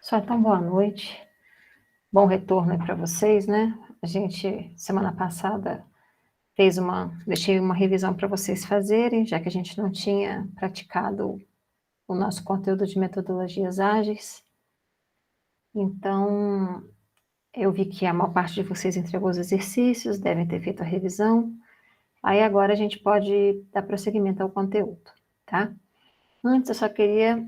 Pessoal, então boa noite. Bom retorno aí para vocês, né? A gente, semana passada, deixei uma revisão para vocês fazerem, já que a gente não tinha praticado o nosso conteúdo de metodologias ágeis. Então, eu vi que a maior parte de vocês entregou os exercícios, devem ter feito a revisão. Aí agora a gente pode dar prosseguimento ao conteúdo, tá? Antes, eu só queria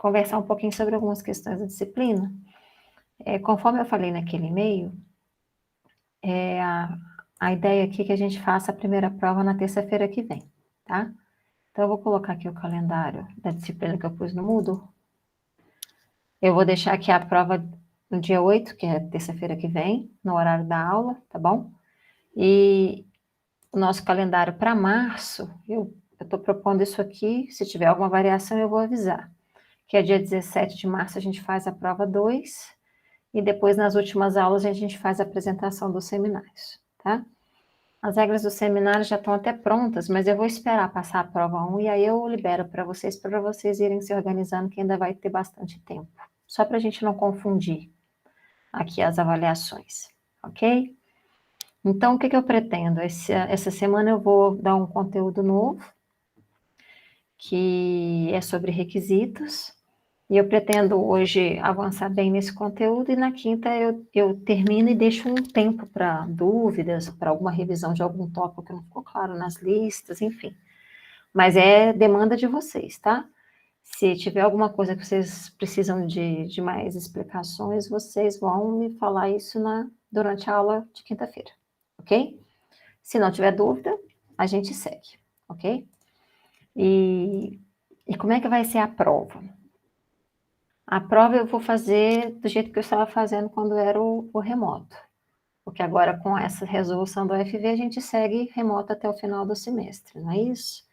conversar um pouquinho sobre algumas questões da disciplina. Conforme eu falei naquele e-mail, a ideia aqui é que a gente faça a primeira prova na terça-feira que vem, tá? Então, eu vou colocar aqui o calendário da disciplina que eu pus no Moodle. Eu vou deixar aqui a prova no dia 8, que é terça-feira que vem, no horário da aula, tá bom? E o nosso calendário para março, eu estou propondo isso aqui, se tiver alguma variação eu vou avisar. Que é dia 17 de março a gente faz a prova 2, e depois nas últimas aulas a gente faz a apresentação dos seminários, tá? As regras do seminário já estão até prontas, mas eu vou esperar passar a prova 1 e aí eu libero para vocês irem se organizando, que ainda vai ter bastante tempo. Só para a gente não confundir aqui as avaliações, ok? Então, o que eu pretendo? Essa semana eu vou dar um conteúdo novo, que é sobre requisitos, e eu pretendo hoje avançar bem nesse conteúdo, e na quinta eu termino e deixo um tempo para dúvidas, para alguma revisão de algum tópico que não ficou claro nas listas, enfim. Mas é demanda de vocês, tá? Se tiver alguma coisa que vocês precisam de mais explicações, vocês vão me falar isso durante a aula de quinta-feira, ok? Se não tiver dúvida, a gente segue, ok? E como é que vai ser a prova? A prova eu vou fazer do jeito que eu estava fazendo quando era o remoto, porque agora com essa resolução do UFV a gente segue remoto até o final do semestre, não é isso?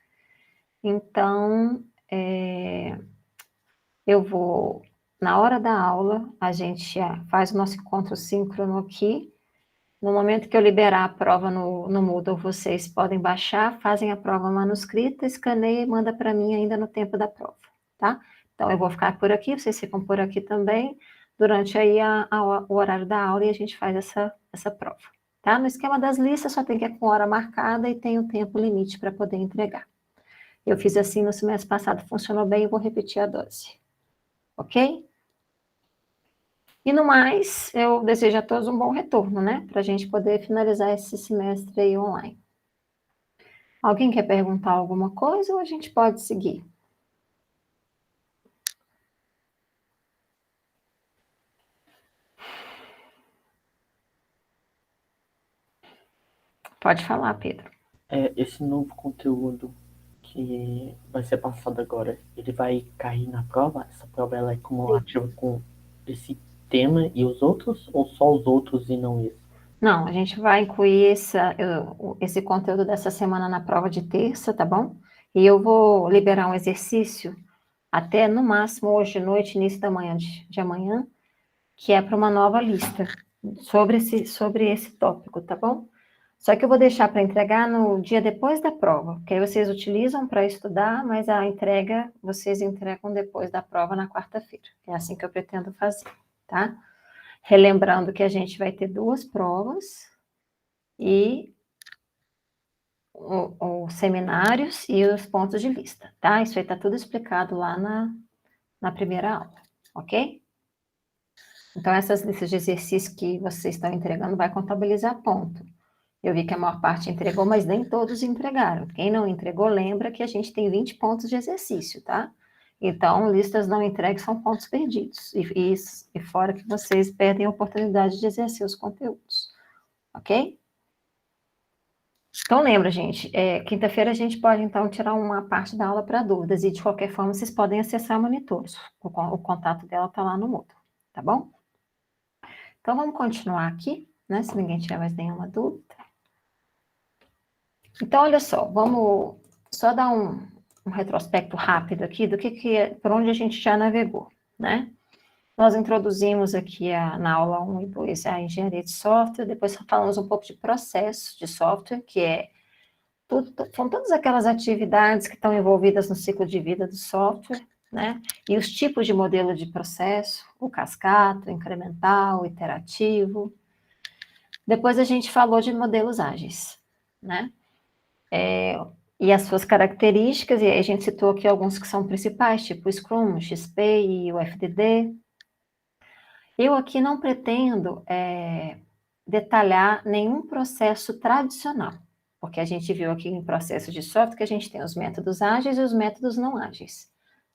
Então, eu vou, na hora da aula, a gente faz o nosso encontro síncrono aqui. No momento que eu liberar a prova no Moodle, vocês podem baixar, fazem a prova manuscrita, escaneia e manda para mim ainda no tempo da prova, tá? Então, eu vou ficar por aqui, vocês ficam por aqui também, durante aí o horário da aula, e a gente faz essa prova, tá? No esquema das listas, só tem que ir com hora marcada e tem o tempo limite para poder entregar. Eu fiz assim no semestre passado, funcionou bem, e vou repetir a dose, ok? E no mais, eu desejo a todos um bom retorno, né? Para a gente poder finalizar esse semestre aí online. Alguém quer perguntar alguma coisa ou a gente pode seguir? Pode falar, Pedro. Esse novo conteúdo que vai ser passado agora, ele vai cair na prova? Essa prova ela é cumulativa com esse tema e os outros? Ou só os outros e não esse? Não, a gente vai incluir esse conteúdo dessa semana na prova de terça, tá bom? E eu vou liberar um exercício até no máximo hoje de noite, início da manhã de amanhã, que é para uma nova lista sobre esse tópico, tá bom? Só que eu vou deixar para entregar no dia depois da prova, que aí vocês utilizam para estudar, mas a entrega vocês entregam depois da prova na quarta-feira. É assim que eu pretendo fazer, tá? Relembrando que a gente vai ter 2 provas e os seminários e os pontos de vista, tá? Isso aí está tudo explicado lá na primeira aula, ok? Então, essas listas de exercícios que vocês estão entregando vai contabilizar ponto. Eu vi que a maior parte entregou, mas nem todos entregaram. Quem não entregou, lembra que a gente tem 20 pontos de exercício, tá? Então, listas não entregues são pontos perdidos. E fora que vocês perdem a oportunidade de exercer os conteúdos. Ok? Então, lembra, gente, quinta-feira a gente pode, então, tirar uma parte da aula para dúvidas. E, de qualquer forma, vocês podem acessar monitores. O contato dela está lá no Moodle, tá bom? Então, vamos continuar aqui, né? Se ninguém tiver mais nenhuma dúvida. Então, olha só, vamos só dar um retrospecto rápido aqui do por onde a gente já navegou, né? Nós introduzimos aqui na aula 1 e 2 a engenharia de software, depois falamos um pouco de processo de software, que são todas aquelas atividades que estão envolvidas no ciclo de vida do software, né? E os tipos de modelo de processo, o cascata, o incremental, o iterativo. Depois a gente falou de modelos ágeis, né? E as suas características, e aí a gente citou aqui alguns que são principais, tipo o Scrum, o XP e o FDD. Eu aqui não pretendo detalhar nenhum processo tradicional, porque a gente viu aqui em processos de software que a gente tem os métodos ágeis e os métodos não ágeis,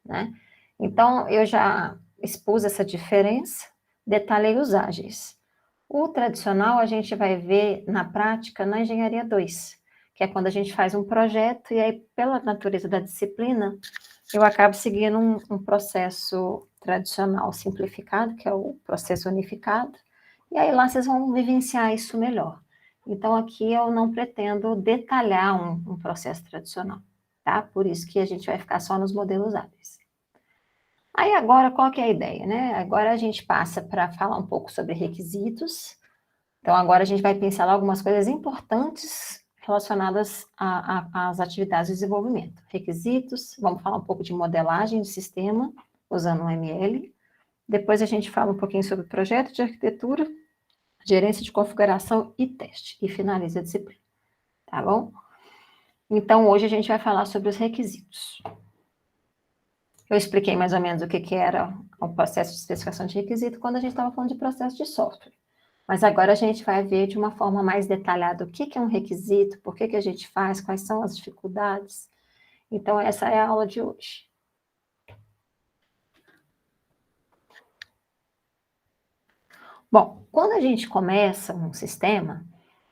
né? Então, eu já expus essa diferença, detalhei os ágeis. O tradicional a gente vai ver na prática na engenharia 2, que é quando a gente faz um projeto e aí, pela natureza da disciplina, eu acabo seguindo um processo tradicional simplificado, que é o processo unificado, e aí lá vocês vão vivenciar isso melhor. Então, aqui eu não pretendo detalhar um processo tradicional, tá? Por isso que a gente vai ficar só nos modelos ágeis. Aí agora, qual que é a ideia, né? Agora a gente passa para falar um pouco sobre requisitos. Então, agora a gente vai pensar algumas coisas importantes relacionadas às atividades de desenvolvimento. Requisitos, vamos falar um pouco de modelagem de sistema, usando o ML. Depois a gente fala um pouquinho sobre projeto de arquitetura, gerência de configuração e teste. E finaliza a disciplina, tá bom? Então, hoje a gente vai falar sobre os requisitos. Eu expliquei mais ou menos o que era o processo de especificação de requisito quando a gente estava falando de processo de software. Mas agora a gente vai ver de uma forma mais detalhada o que é um requisito, por que a gente faz, quais são as dificuldades. Então, essa é a aula de hoje. Bom, quando a gente começa um sistema,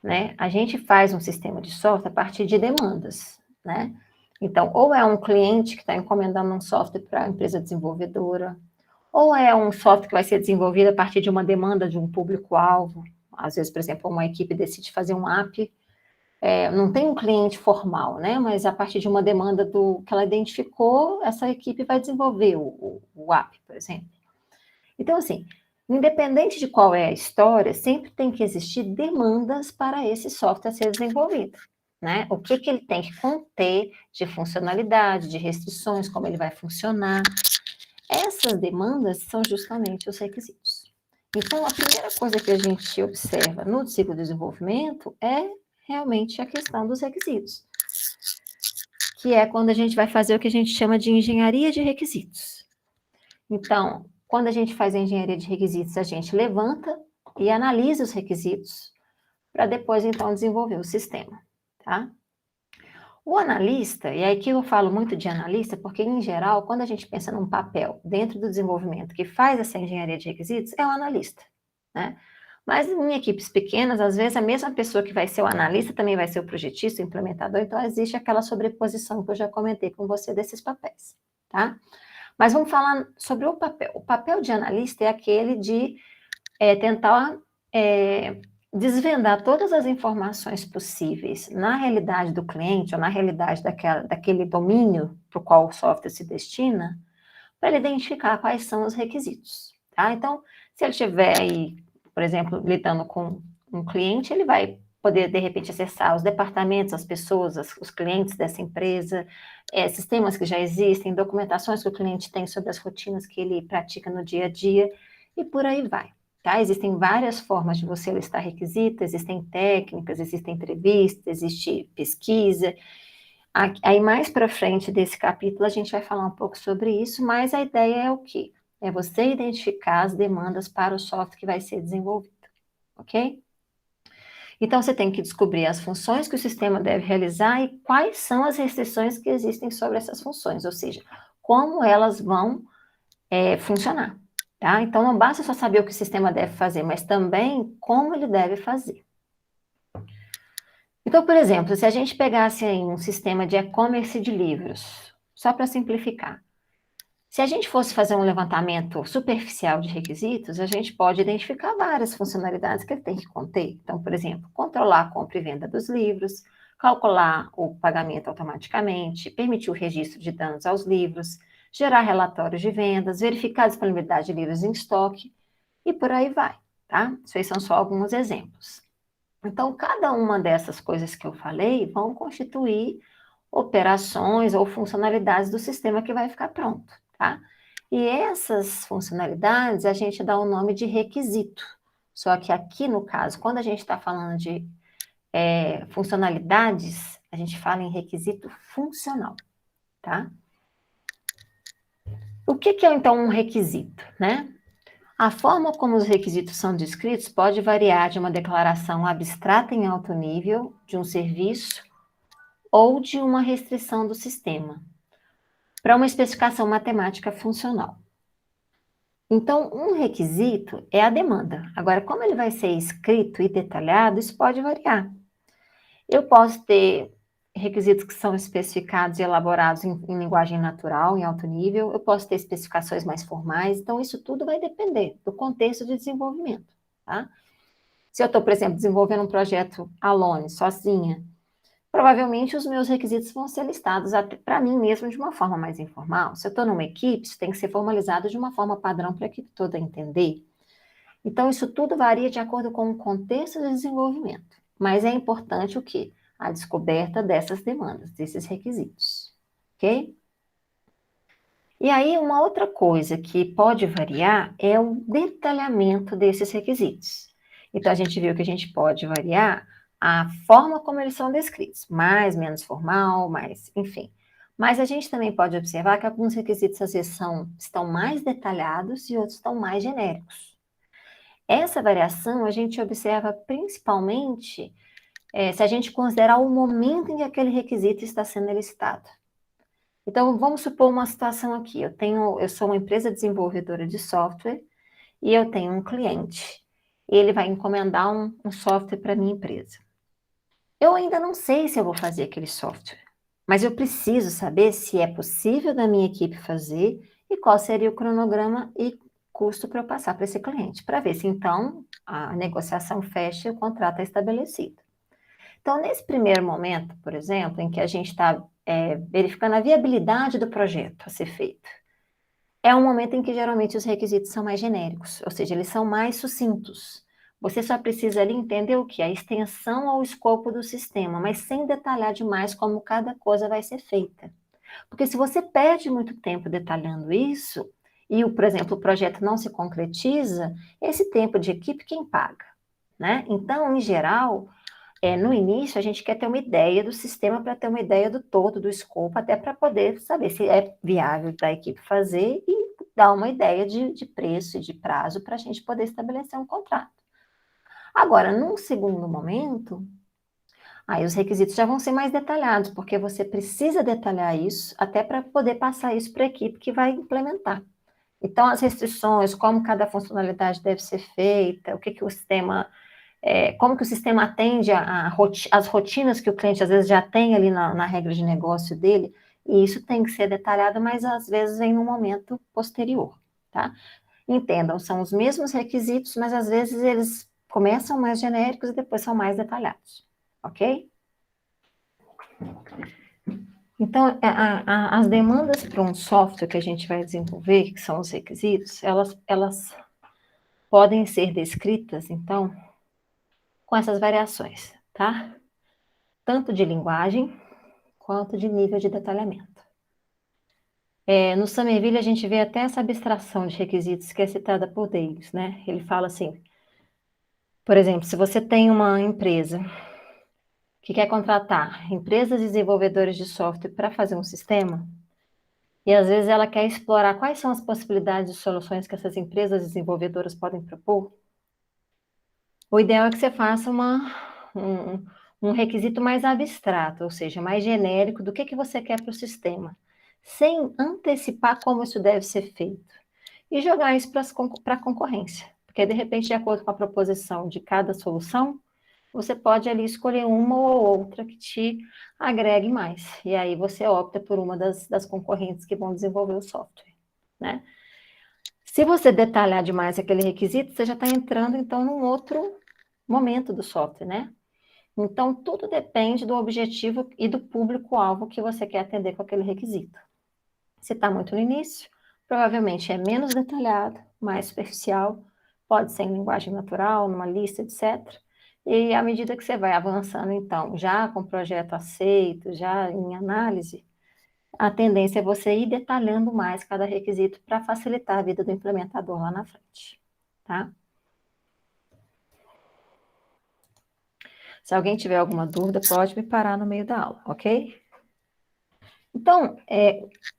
né, a gente faz um sistema de software a partir de demandas, né? Então, ou é um cliente que está encomendando um software para a empresa desenvolvedora, ou é um software que vai ser desenvolvido a partir de uma demanda de um público-alvo. Às vezes, por exemplo, uma equipe decide fazer um app, não tem um cliente formal, né? Mas a partir de uma demanda que ela identificou, essa equipe vai desenvolver o app, por exemplo. Então, assim, independente de qual é a história, sempre tem que existir demandas para esse software ser desenvolvido, né? O que ele tem que conter de funcionalidade, de restrições, como ele vai funcionar. Essas demandas são justamente os requisitos. Então, a primeira coisa que a gente observa no ciclo de desenvolvimento é realmente a questão dos requisitos, que é quando a gente vai fazer o que a gente chama de engenharia de requisitos. Então, quando a gente faz a engenharia de requisitos, a gente levanta e analisa os requisitos para depois, então, desenvolver o sistema, tá? O analista, e aqui eu falo muito de analista, porque, em geral, quando a gente pensa num papel dentro do desenvolvimento que faz essa engenharia de requisitos, é o analista, né? Mas em equipes pequenas, às vezes, a mesma pessoa que vai ser o analista também vai ser o projetista, o implementador, então existe aquela sobreposição que eu já comentei com você desses papéis, tá? Mas vamos falar sobre o papel. O papel de analista é aquele de tentar desvendar todas as informações possíveis na realidade do cliente ou na realidade daquele domínio para o qual o software se destina, para ele identificar quais são os requisitos, tá? Então, se ele estiver aí, por exemplo, lidando com um cliente, ele vai poder, de repente, acessar os departamentos, as pessoas, os clientes dessa empresa, sistemas que já existem, documentações que o cliente tem sobre as rotinas que ele pratica no dia a dia, e por aí vai. Tá? Existem várias formas de você listar requisitos, existem técnicas, existem entrevistas, existe pesquisa. Aí mais para frente desse capítulo a gente vai falar um pouco sobre isso, mas a ideia é o quê? É você identificar as demandas para o software que vai ser desenvolvido, ok? Então você tem que descobrir as funções que o sistema deve realizar e quais são as restrições que existem sobre essas funções, ou seja, como elas vão funcionar. Tá? Então, não basta só saber o que o sistema deve fazer, mas também como ele deve fazer. Então, por exemplo, se a gente pegasse aí um sistema de e-commerce de livros, só para simplificar, se a gente fosse fazer um levantamento superficial de requisitos, a gente pode identificar várias funcionalidades que ele tem que conter. Então, por exemplo, controlar a compra e venda dos livros, calcular o pagamento automaticamente, permitir o registro de danos aos livros, gerar relatórios de vendas, verificar a disponibilidade de livros em estoque e por aí vai, tá? Isso aí são só alguns exemplos. Então, cada uma dessas coisas que eu falei vão constituir operações ou funcionalidades do sistema que vai ficar pronto, tá? E essas funcionalidades a gente dá o nome de requisito. Só que aqui, no caso, quando a gente está falando de funcionalidades, a gente fala em requisito funcional, tá? O que é, então, um requisito, né? A forma como os requisitos são descritos pode variar de uma declaração abstrata em alto nível, de um serviço, ou de uma restrição do sistema, para uma especificação matemática funcional. Então, um requisito é a demanda. Agora, como ele vai ser escrito e detalhado, isso pode variar. Eu posso ter requisitos que são especificados e elaborados em linguagem natural, em alto nível, eu posso ter especificações mais formais, então isso tudo vai depender do contexto de desenvolvimento, tá? Se eu estou, por exemplo, desenvolvendo um projeto alone, sozinha, provavelmente os meus requisitos vão ser listados para mim mesmo de uma forma mais informal. Se eu estou numa equipe, isso tem que ser formalizado de uma forma padrão para a equipe toda entender. Então, isso tudo varia de acordo com o contexto de desenvolvimento. Mas é importante o quê? A descoberta dessas demandas, desses requisitos. Ok? E aí, uma outra coisa que pode variar é o detalhamento desses requisitos. Então, a gente viu que a gente pode variar a forma como eles são descritos, mais, menos formal, mais, enfim. Mas a gente também pode observar que alguns requisitos, às vezes, estão mais detalhados e outros estão mais genéricos. Essa variação a gente observa principalmente se a gente considerar o momento em que aquele requisito está sendo elicitado. Então, vamos supor uma situação aqui. Eu sou uma empresa desenvolvedora de software e eu tenho um cliente. Ele vai encomendar um software para a minha empresa. Eu ainda não sei se eu vou fazer aquele software, mas eu preciso saber se é possível da minha equipe fazer e qual seria o cronograma e custo para eu passar para esse cliente, para ver se então a negociação fecha e o contrato é estabelecido. Então, nesse primeiro momento, por exemplo, em que a gente está verificando a viabilidade do projeto a ser feito, é um momento em que geralmente os requisitos são mais genéricos, ou seja, eles são mais sucintos. Você só precisa ali entender o que? A extensão ao escopo do sistema, mas sem detalhar demais como cada coisa vai ser feita. Porque se você perde muito tempo detalhando isso, e, por exemplo, o projeto não se concretiza, esse tempo de equipe quem paga, né? Então, em geral, no início a gente quer ter uma ideia do sistema para ter uma ideia do todo, do escopo, até para poder saber se é viável da equipe fazer e dar uma ideia de preço e de prazo para a gente poder estabelecer um contrato. Agora, num segundo momento, aí os requisitos já vão ser mais detalhados, porque você precisa detalhar isso até para poder passar isso para a equipe que vai implementar. Então, as restrições, como cada funcionalidade deve ser feita, o que o sistema, como que o sistema atende às rotinas que o cliente às vezes já tem ali na regra de negócio dele, e isso tem que ser detalhado, mas às vezes vem num momento posterior, tá? Entendam, são os mesmos requisitos, mas às vezes eles começam mais genéricos e depois são mais detalhados, ok? Então, as demandas para um software que a gente vai desenvolver, que são os requisitos, elas podem ser descritas, então, com essas variações, tá? Tanto de linguagem, quanto de nível de detalhamento. No Somerville, a gente vê até essa abstração de requisitos que é citada por Davis, né? Ele fala assim, por exemplo, se você tem uma empresa que quer contratar empresas desenvolvedoras de software para fazer um sistema, e às vezes ela quer explorar quais são as possibilidades de soluções que essas empresas desenvolvedoras podem propor, o ideal é que você faça um requisito mais abstrato, ou seja, mais genérico do que você quer para o sistema, sem antecipar como isso deve ser feito. E jogar isso para a concorrência, porque de repente, de acordo com a proposição de cada solução, você pode ali escolher uma ou outra que te agregue mais. E aí você opta por uma das concorrentes que vão desenvolver o software, né? Se você detalhar demais aquele requisito, você já está entrando, então, num outro momento do software, né? Então, tudo depende do objetivo e do público-alvo que você quer atender com aquele requisito. Se está muito no início, provavelmente é menos detalhado, mais superficial, pode ser em linguagem natural, numa lista, etc. E à medida que você vai avançando, então, já com o projeto aceito, já em análise, a tendência é você ir detalhando mais cada requisito para facilitar a vida do implementador lá na frente, tá? Se alguém tiver alguma dúvida, pode me parar no meio da aula, ok? Então,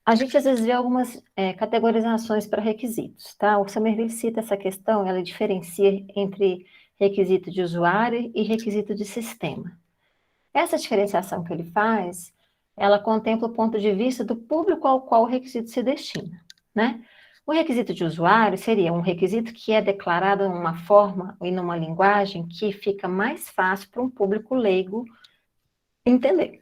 a gente às vezes vê algumas categorizações para requisitos, tá? O Somerville cita essa questão, ela diferencia entre requisito de usuário e requisito de sistema. Essa diferenciação que ele faz, ela contempla o ponto de vista do público ao qual o requisito se destina, né? O requisito de usuário seria um requisito que é declarado em uma forma e numa linguagem que fica mais fácil para um público leigo entender.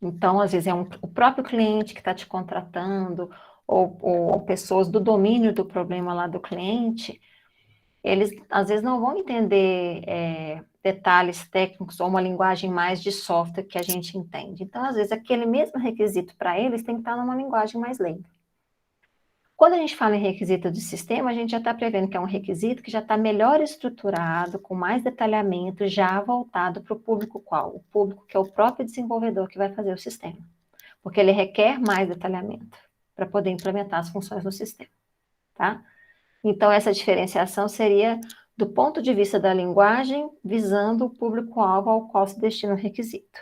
Então, às vezes, o próprio cliente que está te contratando, ou pessoas do domínio do problema lá do cliente, eles às vezes não vão entender detalhes técnicos ou uma linguagem mais de software que a gente entende. Então, às vezes, aquele mesmo requisito para eles tem que estar numa linguagem mais leiga. Quando a gente fala em requisito de sistema, a gente já está prevendo que é um requisito que já está melhor estruturado, com mais detalhamento, já voltado para o público qual? O público que é o próprio desenvolvedor que vai fazer o sistema. Porque ele requer mais detalhamento para poder implementar as funções no sistema, tá? Então, essa diferenciação seria do ponto de vista da linguagem, visando o público-alvo ao qual se destina o requisito.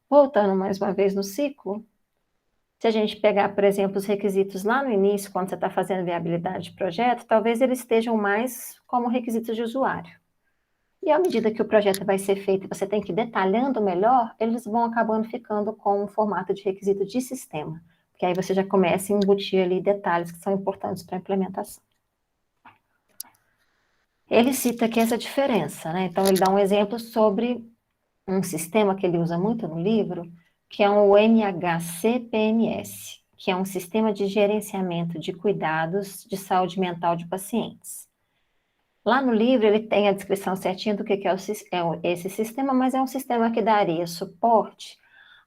Voltando mais uma vez no ciclo, se a gente pegar, por exemplo, os requisitos lá no início, quando você está fazendo viabilidade de projeto, talvez eles estejam mais como requisitos de usuário. E à medida que o projeto vai ser feito e você tem que ir detalhando melhor, eles vão acabando ficando com um formato de requisito de sistema, porque aí você já começa a embutir ali detalhes que são importantes para a implementação. Ele cita aqui essa diferença, né? Então, ele dá um exemplo sobre um sistema que ele usa muito no livro, que é o MHC-PMS, que é um sistema de gerenciamento de cuidados de saúde mental de pacientes. Lá no livro ele tem a descrição certinha do que é esse sistema, mas é um sistema que daria suporte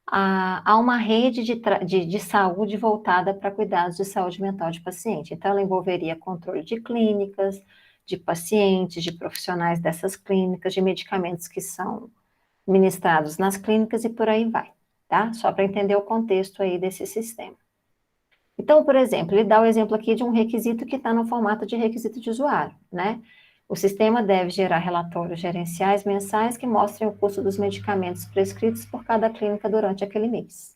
a uma rede de saúde voltada para cuidados de saúde mental de paciente. Então, ela envolveria controle de clínicas, de pacientes, de profissionais dessas clínicas, de medicamentos que são ministrados nas clínicas e por aí vai, tá? Só para entender o contexto aí desse sistema. Então, por exemplo, ele dá o exemplo aqui de um requisito que está no formato de requisito de usuário, né? O sistema deve gerar relatórios gerenciais mensais que mostrem o custo dos medicamentos prescritos por cada clínica durante aquele mês.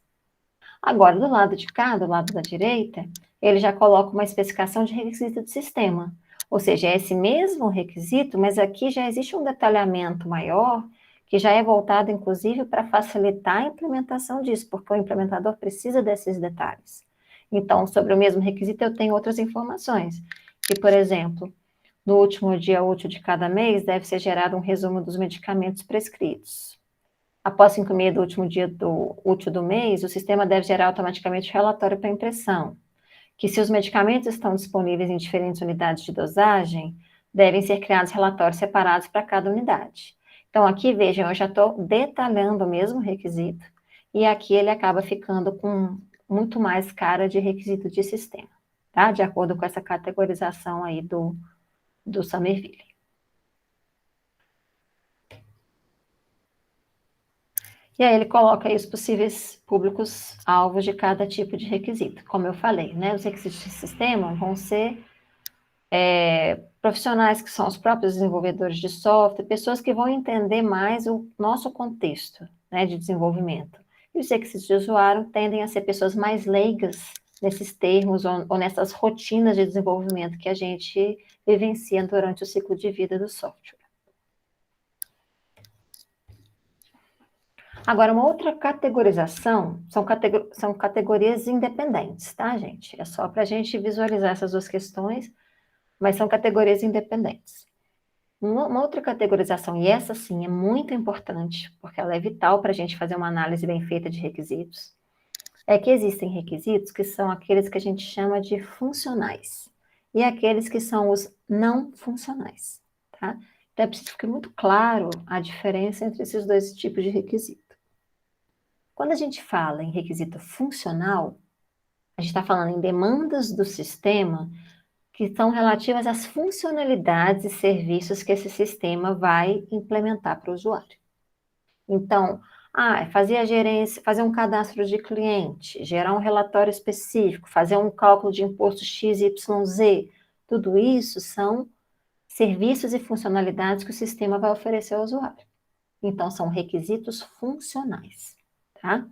Agora, do lado de cá, do lado da direita, ele já coloca uma especificação de requisito de sistema. Ou seja, é esse mesmo requisito, mas aqui já existe um detalhamento maior, que já é voltado, inclusive, para facilitar a implementação disso, porque o implementador precisa desses detalhes. Então, sobre o mesmo requisito, eu tenho outras informações. Que, por exemplo, no último dia útil de cada mês, deve ser gerado um resumo dos medicamentos prescritos. Após 5 meses do último dia útil do mês, o sistema deve gerar automaticamente o relatório para impressão. Que se os medicamentos estão disponíveis em diferentes unidades de dosagem, devem ser criados relatórios separados para cada unidade. Então, aqui, vejam, eu já estou detalhando o mesmo requisito, e aqui ele acaba ficando com muito mais cara de requisito de sistema, tá? De acordo com essa categorização aí do Somerville. E aí ele coloca aí os possíveis públicos-alvos de cada tipo de requisito. Como eu falei, né? Os requisitos de sistema vão ser profissionais que são os próprios desenvolvedores de software, pessoas que vão entender mais o nosso contexto, né, de desenvolvimento. E os requisitos de usuário tendem a ser pessoas mais leigas nesses termos ou nessas rotinas de desenvolvimento que a gente vivencia durante o ciclo de vida do software. Agora, uma outra categorização são categorias independentes, tá, gente? É só para a gente visualizar essas duas questões, mas são categorias independentes. Uma outra categorização, e essa sim é muito importante, porque ela é vital para a gente fazer uma análise bem feita de requisitos, é que existem requisitos que são aqueles que a gente chama de funcionais, e aqueles que são os não funcionais, tá? Então é preciso ficar muito claro a diferença entre esses dois tipos de requisito. Quando a gente fala em requisito funcional, a gente está falando em demandas do sistema que são relativas às funcionalidades e serviços que esse sistema vai implementar para o usuário. Então, Ah, fazer a gerência, fazer um cadastro de cliente, gerar um relatório específico, fazer um cálculo de imposto X, Y, Z. Tudo isso são serviços e funcionalidades que o sistema vai oferecer ao usuário. Então, são requisitos funcionais, tá?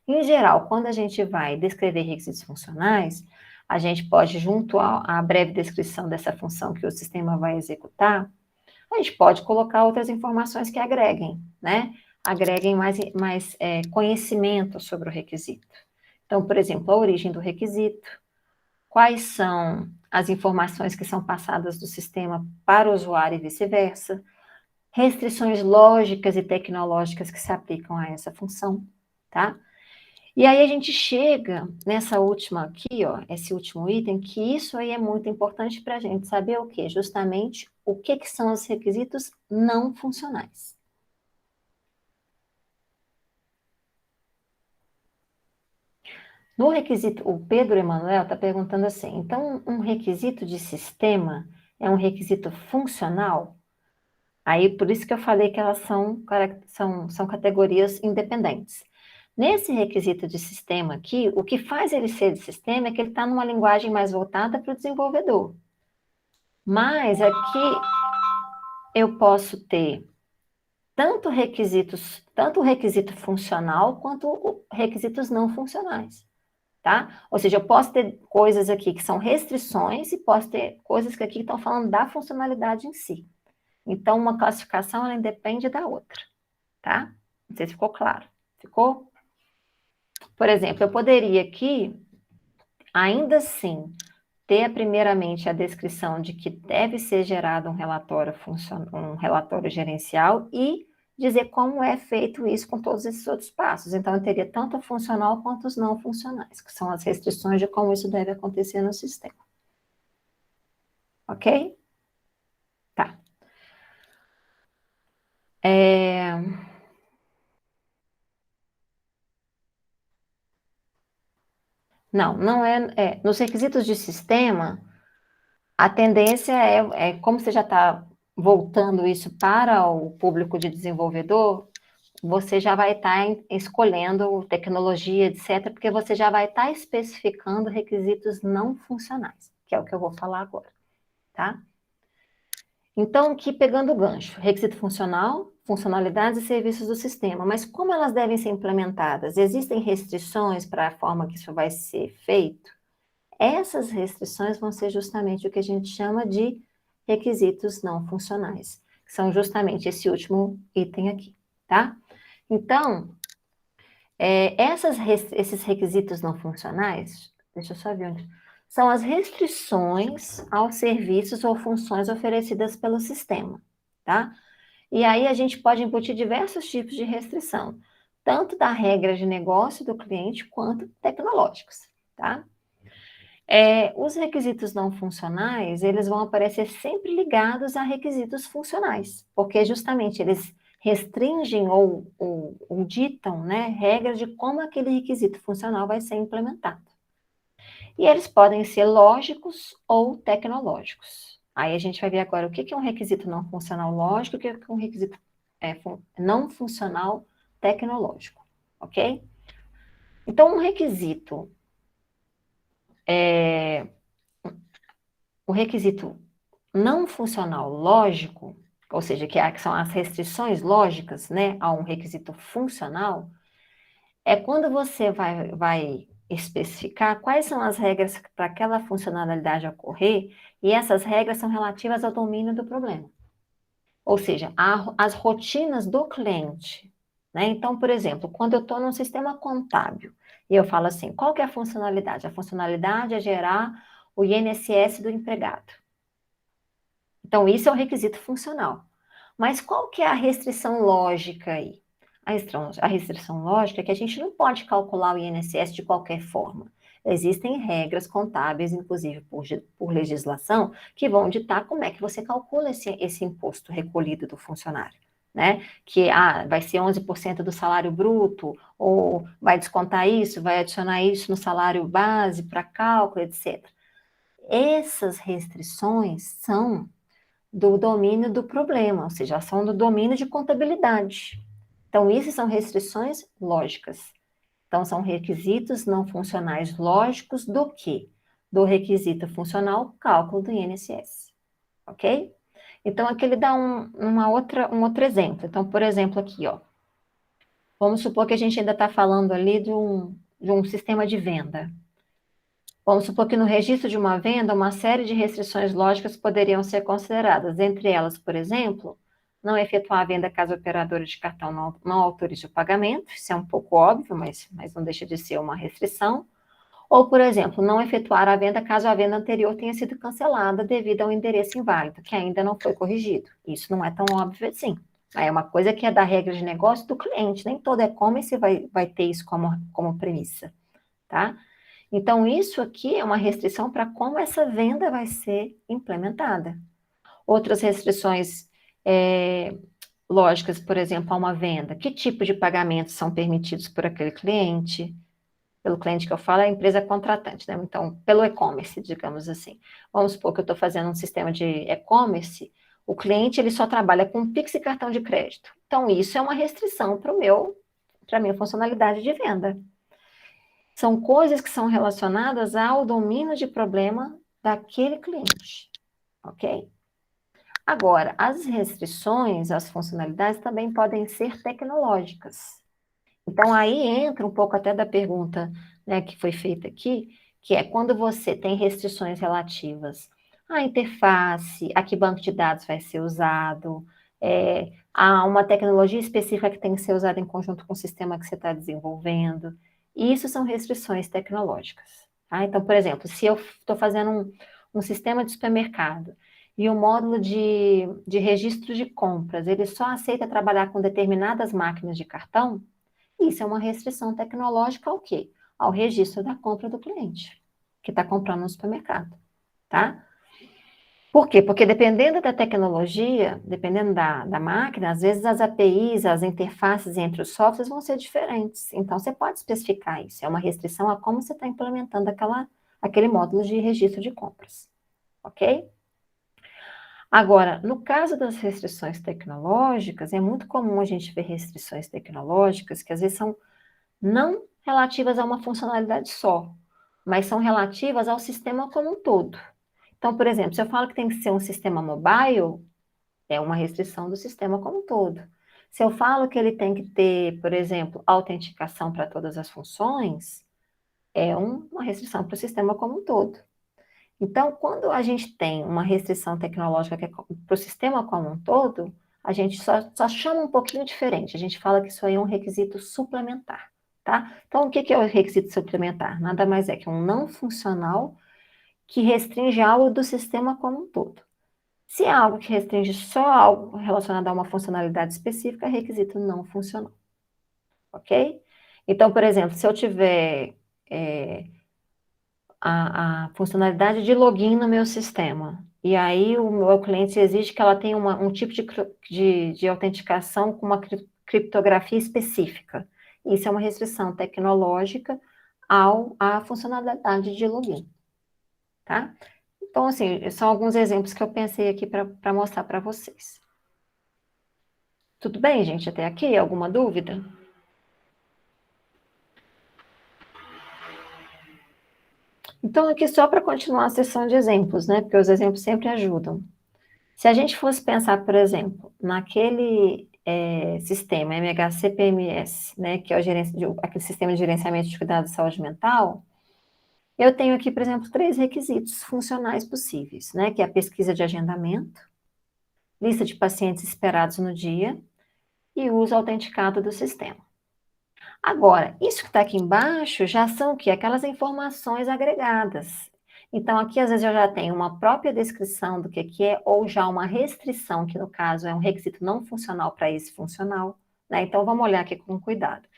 Em geral, quando a gente vai descrever requisitos funcionais, a gente pode, junto à breve descrição dessa função que o sistema vai executar, a gente pode colocar outras informações que agreguem, né? Agreguem mais conhecimento sobre o requisito. Então, por exemplo, a origem do requisito, quais são as informações que são passadas do sistema para o usuário e vice-versa, restrições lógicas e tecnológicas que se aplicam a essa função, tá? E aí a gente chega nessa última aqui, ó, esse último item, que isso aí é muito importante para a gente saber o quê? Justamente o que são os requisitos não funcionais. No requisito, o Pedro Emanuel está perguntando assim, então um requisito de sistema é um requisito funcional? Aí, por isso que eu falei que elas são categorias independentes. Nesse requisito de sistema aqui, o que faz ele ser de sistema é que ele está numa linguagem mais voltada para o desenvolvedor. Mas aqui eu posso ter tanto o requisito funcional quanto requisitos não funcionais, tá? Ou seja, eu posso ter coisas aqui que são restrições e posso ter coisas que aqui estão falando da funcionalidade em si. Então, uma classificação, ela independe da outra, tá? Não sei se ficou claro. Ficou? Por exemplo, eu poderia aqui, ainda assim, ter primeiramente a descrição de que deve ser gerado um relatório gerencial e dizer como é feito isso com todos esses outros passos. Então, eu teria tanto o funcional quanto os não funcionais, que são as restrições de como isso deve acontecer no sistema. Ok? Tá. Não é. Nos requisitos de sistema, a tendência como você já está voltando isso para o público de desenvolvedor, você já vai estar escolhendo tecnologia, etc., porque você já vai estar especificando requisitos não funcionais, que é o que eu vou falar agora, tá? Então, aqui pegando o gancho, requisito funcional, funcionalidades e serviços do sistema, mas como elas devem ser implementadas? Existem restrições para a forma que isso vai ser feito? Essas restrições vão ser justamente o que a gente chama de requisitos não funcionais, que são justamente esse último item aqui, tá? Então, esses requisitos não funcionais, deixa eu só ver onde, são as restrições aos serviços ou funções oferecidas pelo sistema, tá? E aí a gente pode embutir diversos tipos de restrição, tanto da regra de negócio do cliente quanto tecnológicos, tá? Os requisitos não funcionais, eles vão aparecer sempre ligados a requisitos funcionais, porque justamente eles restringem ou ditam, né, regras de como aquele requisito funcional vai ser implementado. E eles podem ser lógicos ou tecnológicos. Aí a gente vai ver agora o que é um requisito não funcional lógico e o que é um requisito não funcional tecnológico, ok? Então, um requisito o requisito não funcional lógico, ou seja, que são as restrições lógicas, né, a um requisito funcional, é quando você vai especificar quais são as regras para aquela funcionalidade ocorrer, e essas regras são relativas ao domínio do problema. Ou seja, as rotinas do cliente. Né? Então, por exemplo, quando eu estou num sistema contábil, e eu falo assim, qual que é a funcionalidade? A funcionalidade é gerar o INSS do empregado. Então, isso é um requisito funcional. Mas qual que é a restrição lógica aí? A restrição lógica é que a gente não pode calcular o INSS de qualquer forma. Existem regras contábeis, inclusive por legislação, que vão ditar como é que você calcula esse imposto recolhido do funcionário. Né? Que vai ser 11% do salário bruto, ou vai descontar isso, vai adicionar isso no salário base para cálculo, etc. Essas restrições são do domínio do problema, ou seja, são do domínio de contabilidade. Então, isso são restrições lógicas. Então, são requisitos não funcionais lógicos do quê? Do requisito funcional cálculo do INSS, ok? Então, aqui ele dá um outro exemplo. Então, por exemplo, aqui, ó. Vamos supor que a gente ainda está falando ali de um sistema de venda. Vamos supor que no registro de uma venda, uma série de restrições lógicas poderiam ser consideradas. Entre elas, por exemplo, não efetuar a venda caso a operadora de cartão não autorize o pagamento. Isso é um pouco óbvio, mas não deixa de ser uma restrição. Ou, por exemplo, não efetuar a venda caso a venda anterior tenha sido cancelada devido ao endereço inválido, que ainda não foi corrigido. Isso não é tão óbvio assim. É uma coisa que é da regra de negócio do cliente. Nem todo e-commerce vai ter isso como premissa, tá? Então, isso aqui é uma restrição para como essa venda vai ser implementada. Outras restrições lógicas, por exemplo, a uma venda. Que tipo de pagamentos são permitidos por aquele cliente? Pelo cliente que eu falo, é a empresa contratante, né? Então, pelo e-commerce, digamos assim. Vamos supor que eu estou fazendo um sistema de e-commerce, o cliente ele só trabalha com Pix e cartão de crédito. Então, isso é uma restrição para a minha funcionalidade de venda. São coisas que são relacionadas ao domínio de problema daquele cliente, ok? Agora, as restrições, as funcionalidades também podem ser tecnológicas. Então, aí entra um pouco até da pergunta, né, que foi feita aqui, que é quando você tem restrições relativas à interface, a que banco de dados vai ser usado, a uma tecnologia específica que tem que ser usada em conjunto com o sistema que você está desenvolvendo. Isso são restrições tecnológicas. Tá? Então, por exemplo, se eu estou fazendo um sistema de supermercado e o módulo de registro de compras, ele só aceita trabalhar com determinadas máquinas de cartão, isso é uma restrição tecnológica ao quê? Ao registro da compra do cliente, que está comprando no supermercado, tá? Por quê? Porque dependendo da tecnologia, dependendo da máquina, às vezes as APIs, as interfaces entre os softwares vão ser diferentes. Então, você pode especificar isso. É uma restrição a como você está implementando aquele módulo de registro de compras, ok? Agora, no caso das restrições tecnológicas, é muito comum a gente ver restrições tecnológicas que às vezes são não relativas a uma funcionalidade só, mas são relativas ao sistema como um todo. Então, por exemplo, se eu falo que tem que ser um sistema mobile, é uma restrição do sistema como um todo. Se eu falo que ele tem que ter, por exemplo, autenticação para todas as funções, é uma restrição para o sistema como um todo. Então, quando a gente tem uma restrição tecnológica que é para o sistema como um todo, a gente só chama um pouquinho diferente. A gente fala que isso aí é um requisito suplementar, tá? Então, o que é o requisito suplementar? Nada mais é que um não funcional que restringe algo do sistema como um todo. Se é algo que restringe só algo relacionado a uma funcionalidade específica, é requisito não funcional, ok? Então, por exemplo, se eu tiver a funcionalidade de login no meu sistema. E aí o meu cliente exige que ela tenha um tipo de autenticação com uma criptografia específica. Isso é uma restrição tecnológica à funcionalidade de login, tá? Então, assim, são alguns exemplos que eu pensei aqui para mostrar para vocês. Tudo bem, gente? Até aqui? Alguma dúvida? Então, aqui só para continuar a sessão de exemplos, né? Porque os exemplos sempre ajudam. Se a gente fosse pensar, por exemplo, naquele sistema MHCPMS, né, que é aquele sistema de gerenciamento de cuidados de saúde mental, eu tenho aqui, por exemplo, 3 requisitos funcionais possíveis, né, que é a pesquisa de agendamento, lista de pacientes esperados no dia e uso autenticado do sistema. Agora, isso que está aqui embaixo já são o quê? Aquelas informações agregadas. Então, aqui, às vezes, eu já tenho uma própria descrição do que é, ou já uma restrição, que no caso é um requisito não funcional para esse funcional, né? Então, vamos olhar aqui com cuidado.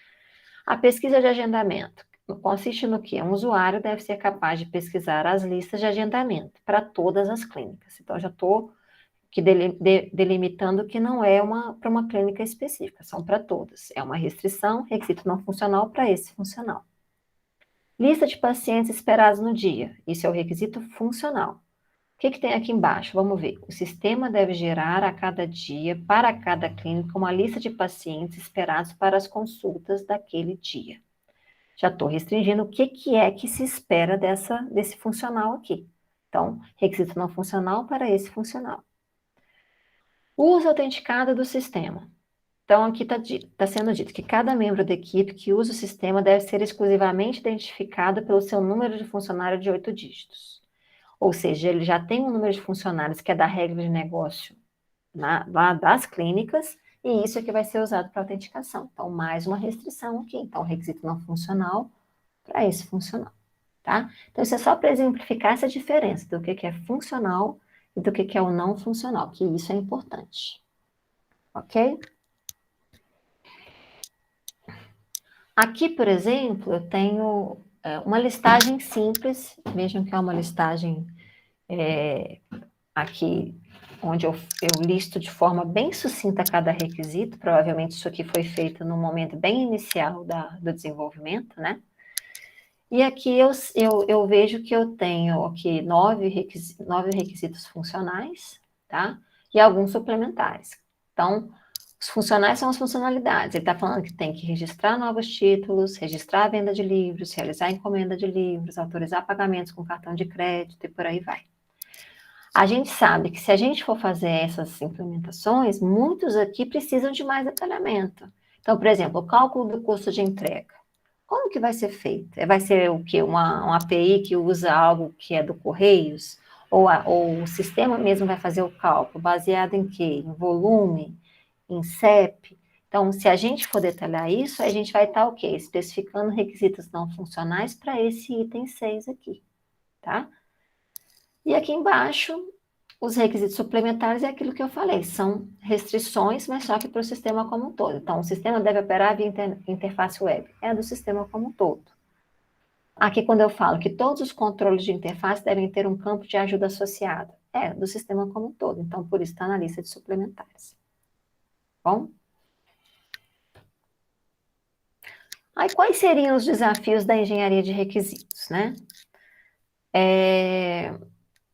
A pesquisa de agendamento consiste no quê? Um usuário deve ser capaz de pesquisar as listas de agendamento para todas as clínicas. Então, já estou delimitando que não é para uma clínica específica, são para todas. É uma restrição, requisito não funcional para esse funcional. Lista de pacientes esperados no dia, isso é o requisito funcional. que tem aqui embaixo? Vamos ver. O sistema deve gerar a cada dia, para cada clínica, uma lista de pacientes esperados para as consultas daquele dia. Já estou restringindo o que é que se espera desse funcional aqui. Então, requisito não funcional para esse funcional. Uso autenticado do sistema. Então, aqui está sendo dito que cada membro da equipe que usa o sistema deve ser exclusivamente identificado pelo seu número de funcionário de 8 dígitos. Ou seja, ele já tem um número de funcionários que é da regra de negócio lá das clínicas, e isso é que vai ser usado para autenticação. Então, mais uma restrição aqui. Então, requisito não funcional para esse funcional, tá? Então, isso é só para exemplificar essa diferença do que é funcional e do que é o não funcional, que isso é importante. Ok? Aqui, por exemplo, eu tenho uma listagem simples, vejam que é uma listagem aqui, onde eu listo de forma bem sucinta cada requisito, provavelmente isso aqui foi feito no momento bem inicial do desenvolvimento, né? E aqui eu vejo que eu tenho aqui 9 requisitos funcionais, tá? E alguns suplementares. Então, os funcionais são as funcionalidades. Ele está falando que tem que registrar novos títulos, registrar a venda de livros, realizar a encomenda de livros, autorizar pagamentos com cartão de crédito e por aí vai. A gente sabe que se a gente for fazer essas implementações, muitos aqui precisam de mais detalhamento. Então, por exemplo, o cálculo do custo de entrega. Como que vai ser feito? Vai ser o quê? Uma API que usa algo que é do Correios? Ou o sistema mesmo vai fazer o cálculo, baseado em quê? Em volume, em CEP? Então, se a gente for detalhar isso, a gente vai estar o quê? Especificando requisitos não funcionais para esse item 6 aqui, tá? E aqui embaixo, os requisitos suplementares é aquilo que eu falei, são restrições, mas só que para o sistema como um todo. Então, o sistema deve operar via interface web, é do sistema como um todo. Aqui, quando eu falo que todos os controles de interface devem ter um campo de ajuda associado, é do sistema como um todo. Então, por isso está na lista de suplementares. Bom? Aí, quais seriam os desafios da engenharia de requisitos, né?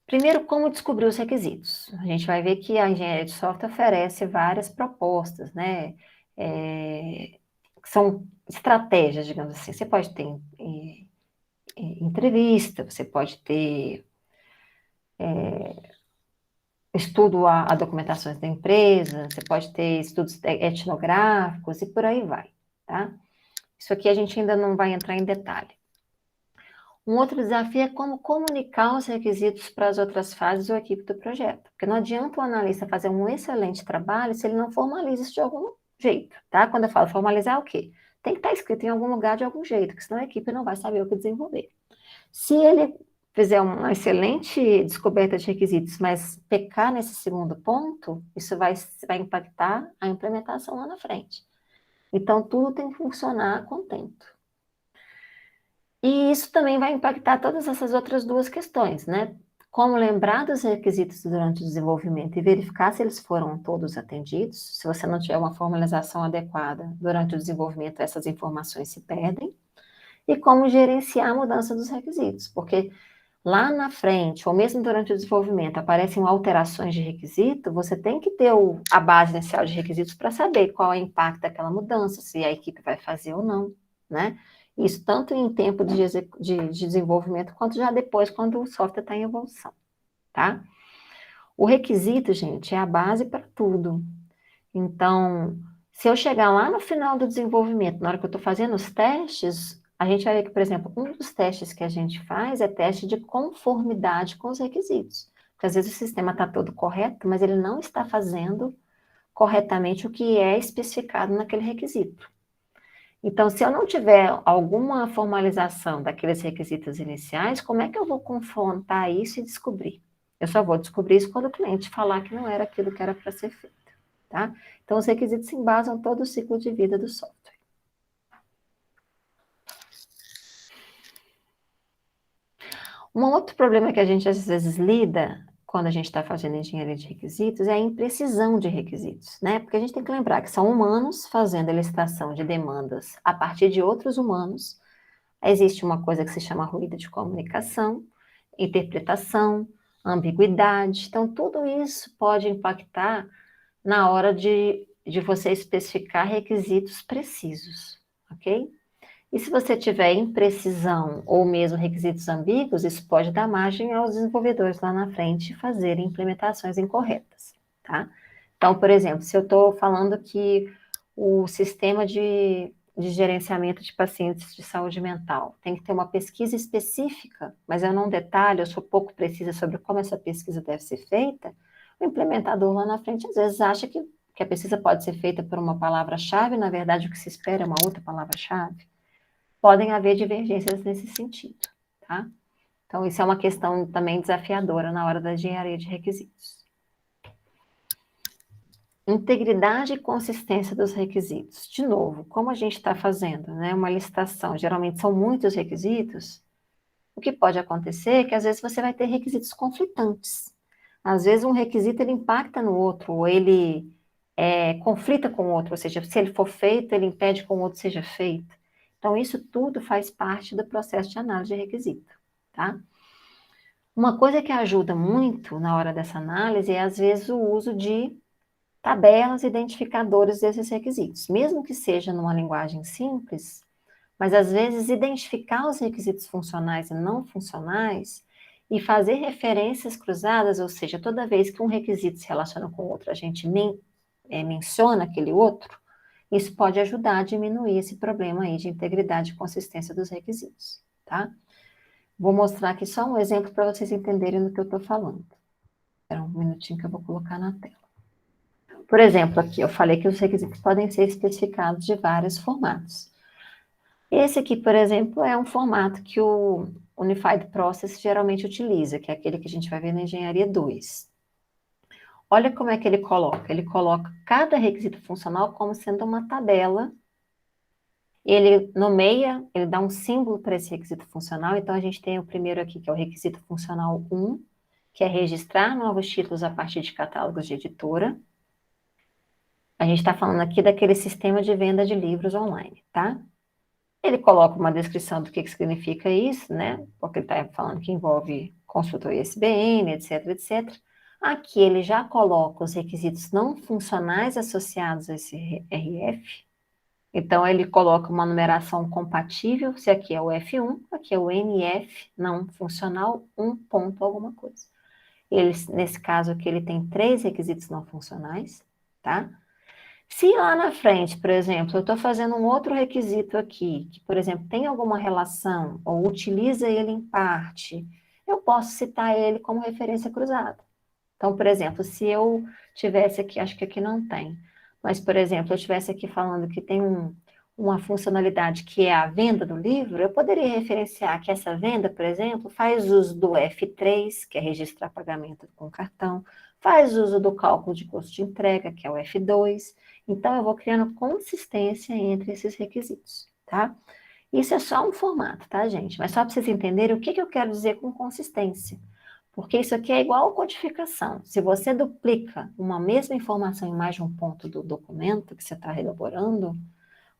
Primeiro, como descobrir os requisitos? A gente vai ver que a engenharia de software oferece várias propostas, né? São estratégias, digamos assim. Você pode ter entrevista, você pode ter estudo a documentações da empresa, você pode ter estudos etnográficos e por aí vai, tá? Isso aqui a gente ainda não vai entrar em detalhe. Um outro desafio é como comunicar os requisitos para as outras fases ou equipe do projeto. Porque não adianta o analista fazer um excelente trabalho se ele não formaliza isso de algum jeito, tá? Quando eu falo formalizar, é o quê? Tem que estar escrito em algum lugar de algum jeito, porque senão a equipe não vai saber o que desenvolver. Se ele fizer uma excelente descoberta de requisitos, mas pecar nesse segundo ponto, isso vai impactar a implementação lá na frente. Então, tudo tem que funcionar a contento. E isso também vai impactar todas essas outras duas questões, né? Como lembrar dos requisitos durante o desenvolvimento e verificar se eles foram todos atendidos. Se você não tiver uma formalização adequada durante o desenvolvimento, essas informações se perdem. E como gerenciar a mudança dos requisitos, porque lá na frente, ou mesmo durante o desenvolvimento, aparecem alterações de requisito, você tem que ter a base inicial de requisitos para saber qual é o impacto daquela mudança, se a equipe vai fazer ou não, né? Isso tanto em tempo de desenvolvimento, quanto já depois, quando o software está em evolução, tá? O requisito, gente, é a base para tudo. Então, se eu chegar lá no final do desenvolvimento, na hora que eu estou fazendo os testes, a gente vai ver que, por exemplo, um dos testes que a gente faz é teste de conformidade com os requisitos. Porque às vezes o sistema está todo correto, mas ele não está fazendo corretamente o que é especificado naquele requisito. Então, se eu não tiver alguma formalização daqueles requisitos iniciais, como é que eu vou confrontar isso e descobrir? Eu só vou descobrir isso quando o cliente falar que não era aquilo que era para ser feito, tá? Então, os requisitos embasam todo o ciclo de vida do software. Um outro problema que a gente às vezes lida quando a gente está fazendo engenharia de requisitos é a imprecisão de requisitos, né? Porque a gente tem que lembrar que são humanos fazendo a licitação de demandas a partir de outros humanos. Existe uma coisa que se chama ruído de comunicação, interpretação, ambiguidade. Então, tudo isso pode impactar na hora de você especificar requisitos precisos, ok? E se você tiver imprecisão ou mesmo requisitos ambíguos, isso pode dar margem aos desenvolvedores lá na frente fazerem implementações incorretas, tá? Então, por exemplo, se eu estou falando que o sistema de gerenciamento de pacientes de saúde mental tem que ter uma pesquisa específica, mas eu não detalho, eu sou pouco precisa sobre como essa pesquisa deve ser feita, o implementador lá na frente às vezes acha que a pesquisa pode ser feita por uma palavra-chave, na verdade o que se espera é uma outra palavra-chave. Podem haver divergências nesse sentido, tá? Então, isso é uma questão também desafiadora na hora da engenharia de requisitos. Integridade e consistência dos requisitos. De novo, como a gente está fazendo, né, uma licitação, geralmente são muitos requisitos, o que pode acontecer é que às vezes você vai ter requisitos conflitantes. Às vezes um requisito ele impacta no outro, ou ele conflita com o outro, ou seja, se ele for feito, ele impede que o outro seja feito. Então, isso tudo faz parte do processo de análise de requisito, tá? Uma coisa que ajuda muito na hora dessa análise é, às vezes, o uso de tabelas identificadores desses requisitos, mesmo que seja numa linguagem simples, mas, às vezes, identificar os requisitos funcionais e não funcionais e fazer referências cruzadas, ou seja, toda vez que um requisito se relaciona com o outro, a gente menciona aquele outro, isso pode ajudar a diminuir esse problema aí de integridade e consistência dos requisitos, tá? Vou mostrar aqui só um exemplo para vocês entenderem do que eu estou falando. Espera um minutinho que eu vou colocar na tela. Por exemplo, aqui eu falei que os requisitos podem ser especificados de vários formatos. Esse aqui, por exemplo, é um formato que o Unified Process geralmente utiliza, que é aquele que a gente vai ver na Engenharia 2. Olha como é que ele coloca. Ele coloca cada requisito funcional como sendo uma tabela. Ele nomeia, ele dá um símbolo para esse requisito funcional. Então, a gente tem o primeiro aqui, que é o requisito funcional 1, que é registrar novos títulos a partir de catálogos de editora. A gente está falando aqui daquele sistema de venda de livros online, tá? Ele coloca uma descrição do que significa isso, né? Porque ele está falando que envolve consultoria ISBN, etc, etc. Aqui ele já coloca os requisitos não funcionais associados a esse RF. Então, ele coloca uma numeração compatível, se aqui é o F1, aqui é o NF, não funcional, 1 ponto alguma coisa. Nesse caso aqui, ele tem 3 requisitos não funcionais, tá? Se lá na frente, por exemplo, eu estou fazendo um outro requisito aqui, que, por exemplo, tem alguma relação, ou utiliza ele em parte, eu posso citar ele como referência cruzada. Então, por exemplo, se eu tivesse aqui, acho que aqui não tem, mas, por exemplo, eu estivesse aqui falando que tem uma funcionalidade que é a venda do livro, eu poderia referenciar que essa venda, por exemplo, faz uso do F3, que é registrar pagamento com cartão, faz uso do cálculo de custo de entrega, que é o F2. Então, eu vou criando consistência entre esses requisitos, tá? Isso é só um formato, tá, gente? Mas só para vocês entenderem o que eu quero dizer com consistência. Porque isso aqui é igual a codificação. Se você duplica uma mesma informação em mais de um ponto do documento que você está elaborando,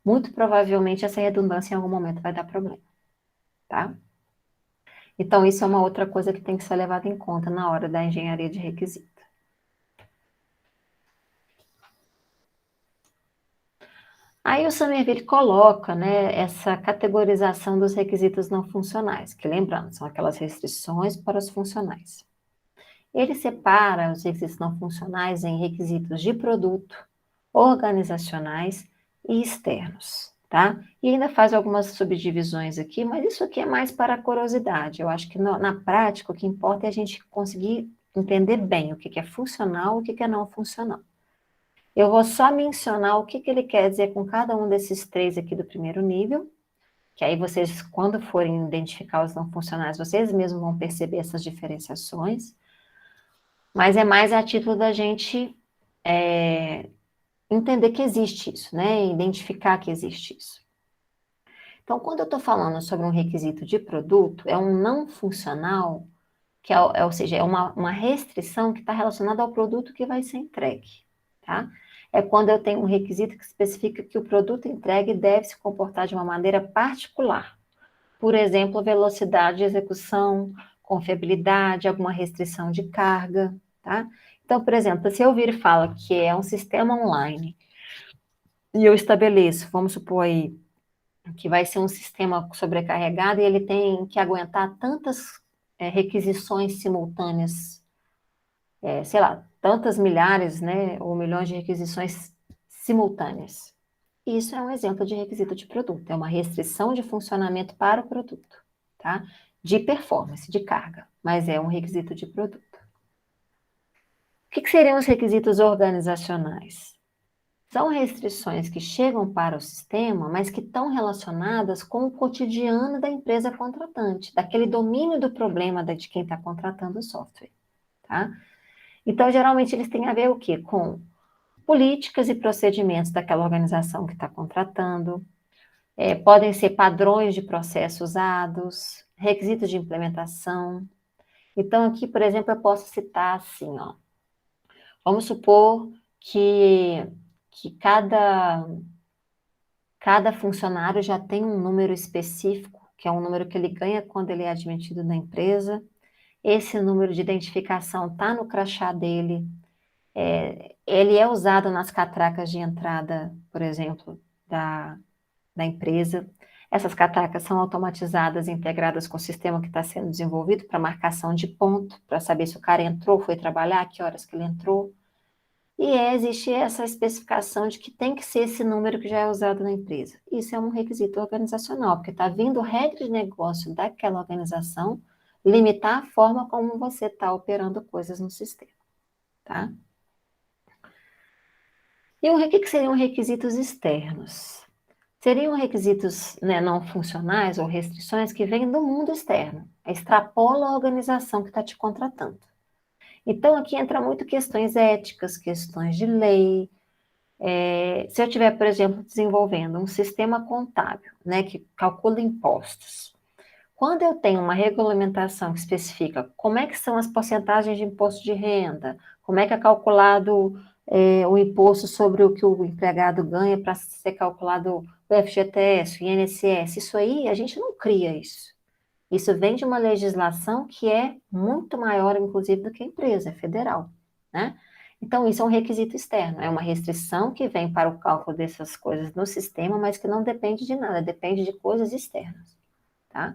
muito provavelmente essa redundância em algum momento vai dar problema, tá? Então, isso é uma outra coisa que tem que ser levada em conta na hora da engenharia de requisito. Aí o Somerville coloca, né, essa categorização dos requisitos não funcionais, que lembrando, são aquelas restrições para os funcionais. Ele separa os requisitos não funcionais em requisitos de produto, organizacionais e externos, tá? E ainda faz algumas subdivisões aqui, mas isso aqui é mais para a curiosidade. Eu acho que na prática o que importa é a gente conseguir entender bem o que é funcional e o que é não funcional. Eu vou só mencionar o que ele quer dizer com cada um desses 3 aqui do primeiro nível, que aí vocês, quando forem identificar os não funcionais, vocês mesmos vão perceber essas diferenciações. Mas é mais a título da gente entender que existe isso, né? Identificar que existe isso. Então, quando eu estou falando sobre um requisito de produto, é um não funcional, que ou seja, é uma restrição que está relacionada ao produto que vai ser entregue, tá? É quando eu tenho um requisito que especifica que o produto entregue deve se comportar de uma maneira particular. Por exemplo, velocidade de execução, confiabilidade, alguma restrição de carga, tá? Então, por exemplo, se eu vir e falo que é um sistema online e eu estabeleço, vamos supor aí, que vai ser um sistema sobrecarregado e ele tem que aguentar tantas requisições simultâneas, sei lá, tantas milhares, né, ou milhões de requisições simultâneas. Isso é um exemplo de requisito de produto, é uma restrição de funcionamento para o produto, tá? De performance, de carga, mas é um requisito de produto. O que seriam os requisitos organizacionais? São restrições que chegam para o sistema, mas que estão relacionadas com o cotidiano da empresa contratante, daquele domínio do problema de quem está contratando o software, tá? Então, geralmente, eles têm a ver o quê? Com políticas e procedimentos daquela organização que está contratando, podem ser padrões de processo usados, requisitos de implementação. Então, aqui, por exemplo, eu posso citar assim, ó. Vamos supor que cada funcionário já tem um número específico, que é um número que ele ganha quando ele é admitido na empresa. Esse número de identificação está no crachá dele. Ele é usado nas catracas de entrada, por exemplo, da empresa. Essas catracas são automatizadas e integradas com o sistema que está sendo desenvolvido para marcação de ponto, para saber se o cara entrou, foi trabalhar, que horas que ele entrou. E existe essa especificação de que tem que ser esse número que já é usado na empresa. Isso é um requisito organizacional, porque está vindo regra de negócio daquela organização limitar a forma como você está operando coisas no sistema, tá? E o que seriam requisitos externos? Seriam requisitos, né, não funcionais ou restrições que vêm do mundo externo, extrapola a organização que está te contratando. Então, aqui entra muito questões éticas, questões de lei. Se eu estiver, por exemplo, desenvolvendo um sistema contábil, né, que calcula impostos, quando eu tenho uma regulamentação que especifica como é que são as porcentagens de imposto de renda, como é que é calculado o imposto sobre o que o empregado ganha para ser calculado o FGTS, o INSS, isso aí a gente não cria isso. Isso vem de uma legislação que é muito maior, inclusive, do que a empresa, é federal, né? Então, isso é um requisito externo, é uma restrição que vem para o cálculo dessas coisas no sistema, mas que não depende de nada, depende de coisas externas, tá?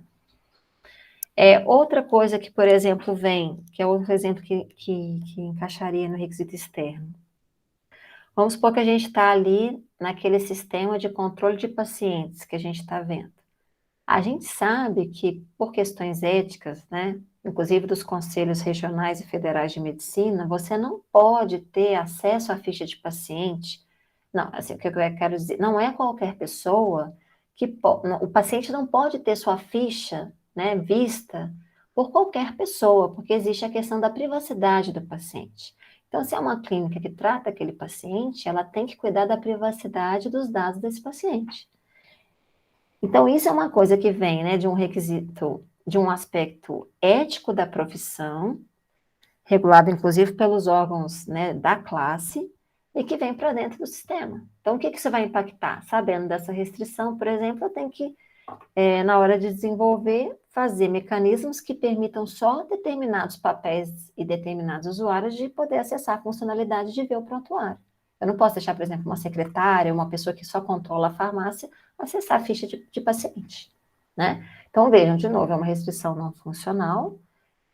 Outra coisa que, por exemplo, vem, que é outro exemplo que encaixaria no requisito externo. Vamos supor que a gente está ali naquele sistema de controle de pacientes que a gente está vendo. A gente sabe que, por questões éticas, né, inclusive dos conselhos regionais e federais de medicina, você não pode ter acesso à ficha de paciente. Não, assim, o que eu quero dizer, não é qualquer pessoa o paciente não pode ter sua ficha, né, vista por qualquer pessoa, porque existe a questão da privacidade do paciente. Então, se é uma clínica que trata aquele paciente, ela tem que cuidar da privacidade dos dados desse paciente. Então, isso é uma coisa que vem, né, de um requisito, de um aspecto ético da profissão, regulado inclusive pelos órgãos, né, da classe, e que vem para dentro do sistema. Então, o que isso vai impactar? Sabendo dessa restrição, por exemplo, eu tenho que, na hora de desenvolver, fazer mecanismos que permitam só determinados papéis e determinados usuários de poder acessar a funcionalidade de ver o prontuário. Eu não posso deixar, por exemplo, uma secretária, uma pessoa que só controla a farmácia, acessar a ficha de paciente, né? Então, vejam, de novo, é uma restrição não funcional,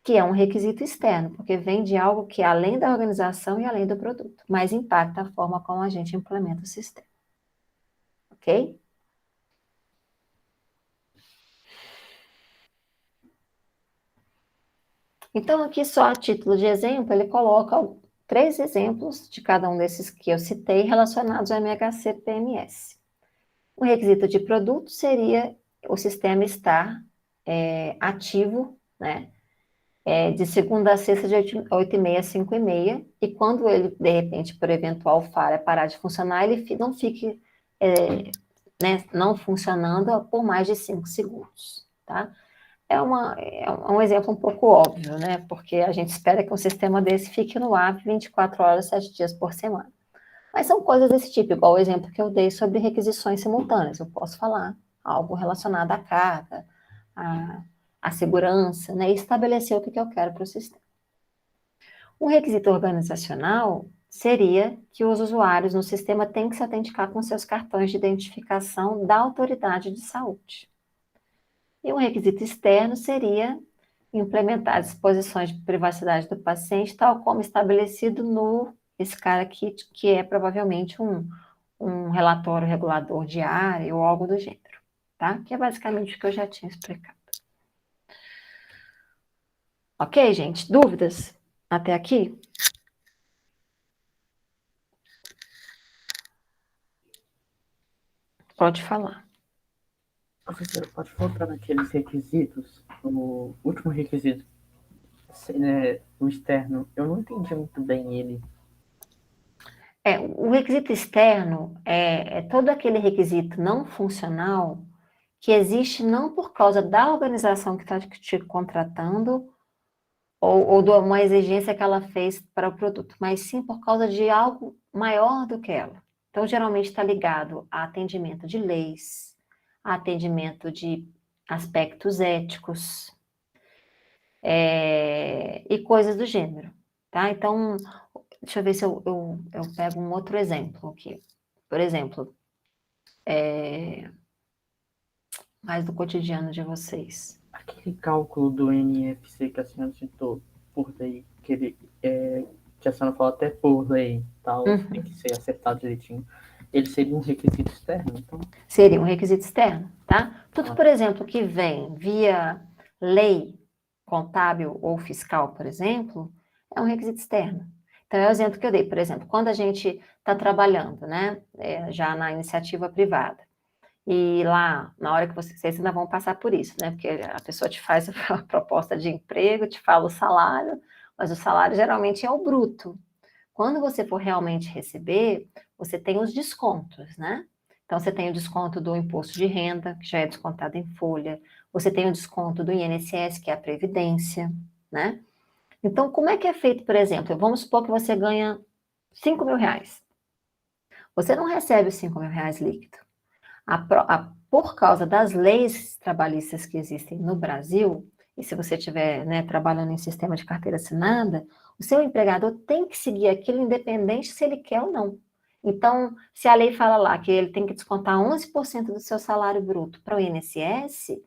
que é um requisito externo, porque vem de algo que é além da organização e além do produto, mas impacta a forma como a gente implementa o sistema. Ok? Então, aqui só a título de exemplo, ele coloca 3 exemplos de cada um desses que eu citei relacionados ao MHC PMS. O requisito de produto seria o sistema estar ativo, né? De segunda a sexta, de 8h30 às 5h30, e quando ele, de repente, por eventual falha, parar de funcionar, ele não fique né, não funcionando por mais de 5 segundos, tá? É um exemplo um pouco óbvio, né? Porque a gente espera que um sistema desse fique no ar 24 horas, 7 dias por semana. Mas são coisas desse tipo, igual o exemplo que eu dei sobre requisições simultâneas. Eu posso falar algo relacionado à carga, a segurança, né, e estabelecer o que eu quero para o sistema. Um requisito organizacional seria que os usuários no sistema têm que se autenticar com seus cartões de identificação da autoridade de saúde. E um requisito externo seria implementar disposições de privacidade do paciente, tal como estabelecido esse cara aqui, que é provavelmente um relatório regulador diário ou algo do gênero, tá? Que é basicamente o que eu já tinha explicado. Ok, gente? Dúvidas até aqui? Pode falar. Professor, pode voltar naqueles requisitos? O último requisito, né, o externo, eu não entendi muito bem ele. O requisito externo é todo aquele requisito não funcional que existe não por causa da organização que está te contratando ou de uma exigência que ela fez para o produto, mas sim por causa de algo maior do que ela. Então, geralmente está ligado a atendimento de leis, a atendimento de aspectos éticos, e coisas do gênero, tá? Então, deixa eu ver se eu pego um outro exemplo aqui. Por exemplo, mais do cotidiano de vocês. Aquele cálculo do NFC que a senhora citou por lei, que a senhora falou até por lei, tal, tem que ser acertado direitinho. Ele seria um requisito externo, então? Seria um requisito externo, tá? Tudo, por exemplo, que vem via lei contábil ou fiscal, por exemplo, é um requisito externo. Então, é o exemplo que eu dei, por exemplo, quando a gente está trabalhando, né, já na iniciativa privada, e lá, na hora que vocês ainda vão passar por isso, né, porque a pessoa te faz a proposta de emprego, te fala o salário, mas o salário geralmente é o bruto. Quando você for realmente receber, você tem os descontos, né? Então, você tem o desconto do imposto de renda, que já é descontado em folha. Você tem o desconto do INSS, que é a Previdência, né? Então, como é que é feito, por exemplo? Vamos supor que você ganha 5 mil reais. Você não recebe os 5 mil reais líquido. Por causa das leis trabalhistas que existem no Brasil, e se você estiver, né, trabalhando em sistema de carteira assinada, o seu empregador tem que seguir aquilo independente se ele quer ou não. Então, se a lei fala lá que ele tem que descontar 11% do seu salário bruto para o INSS,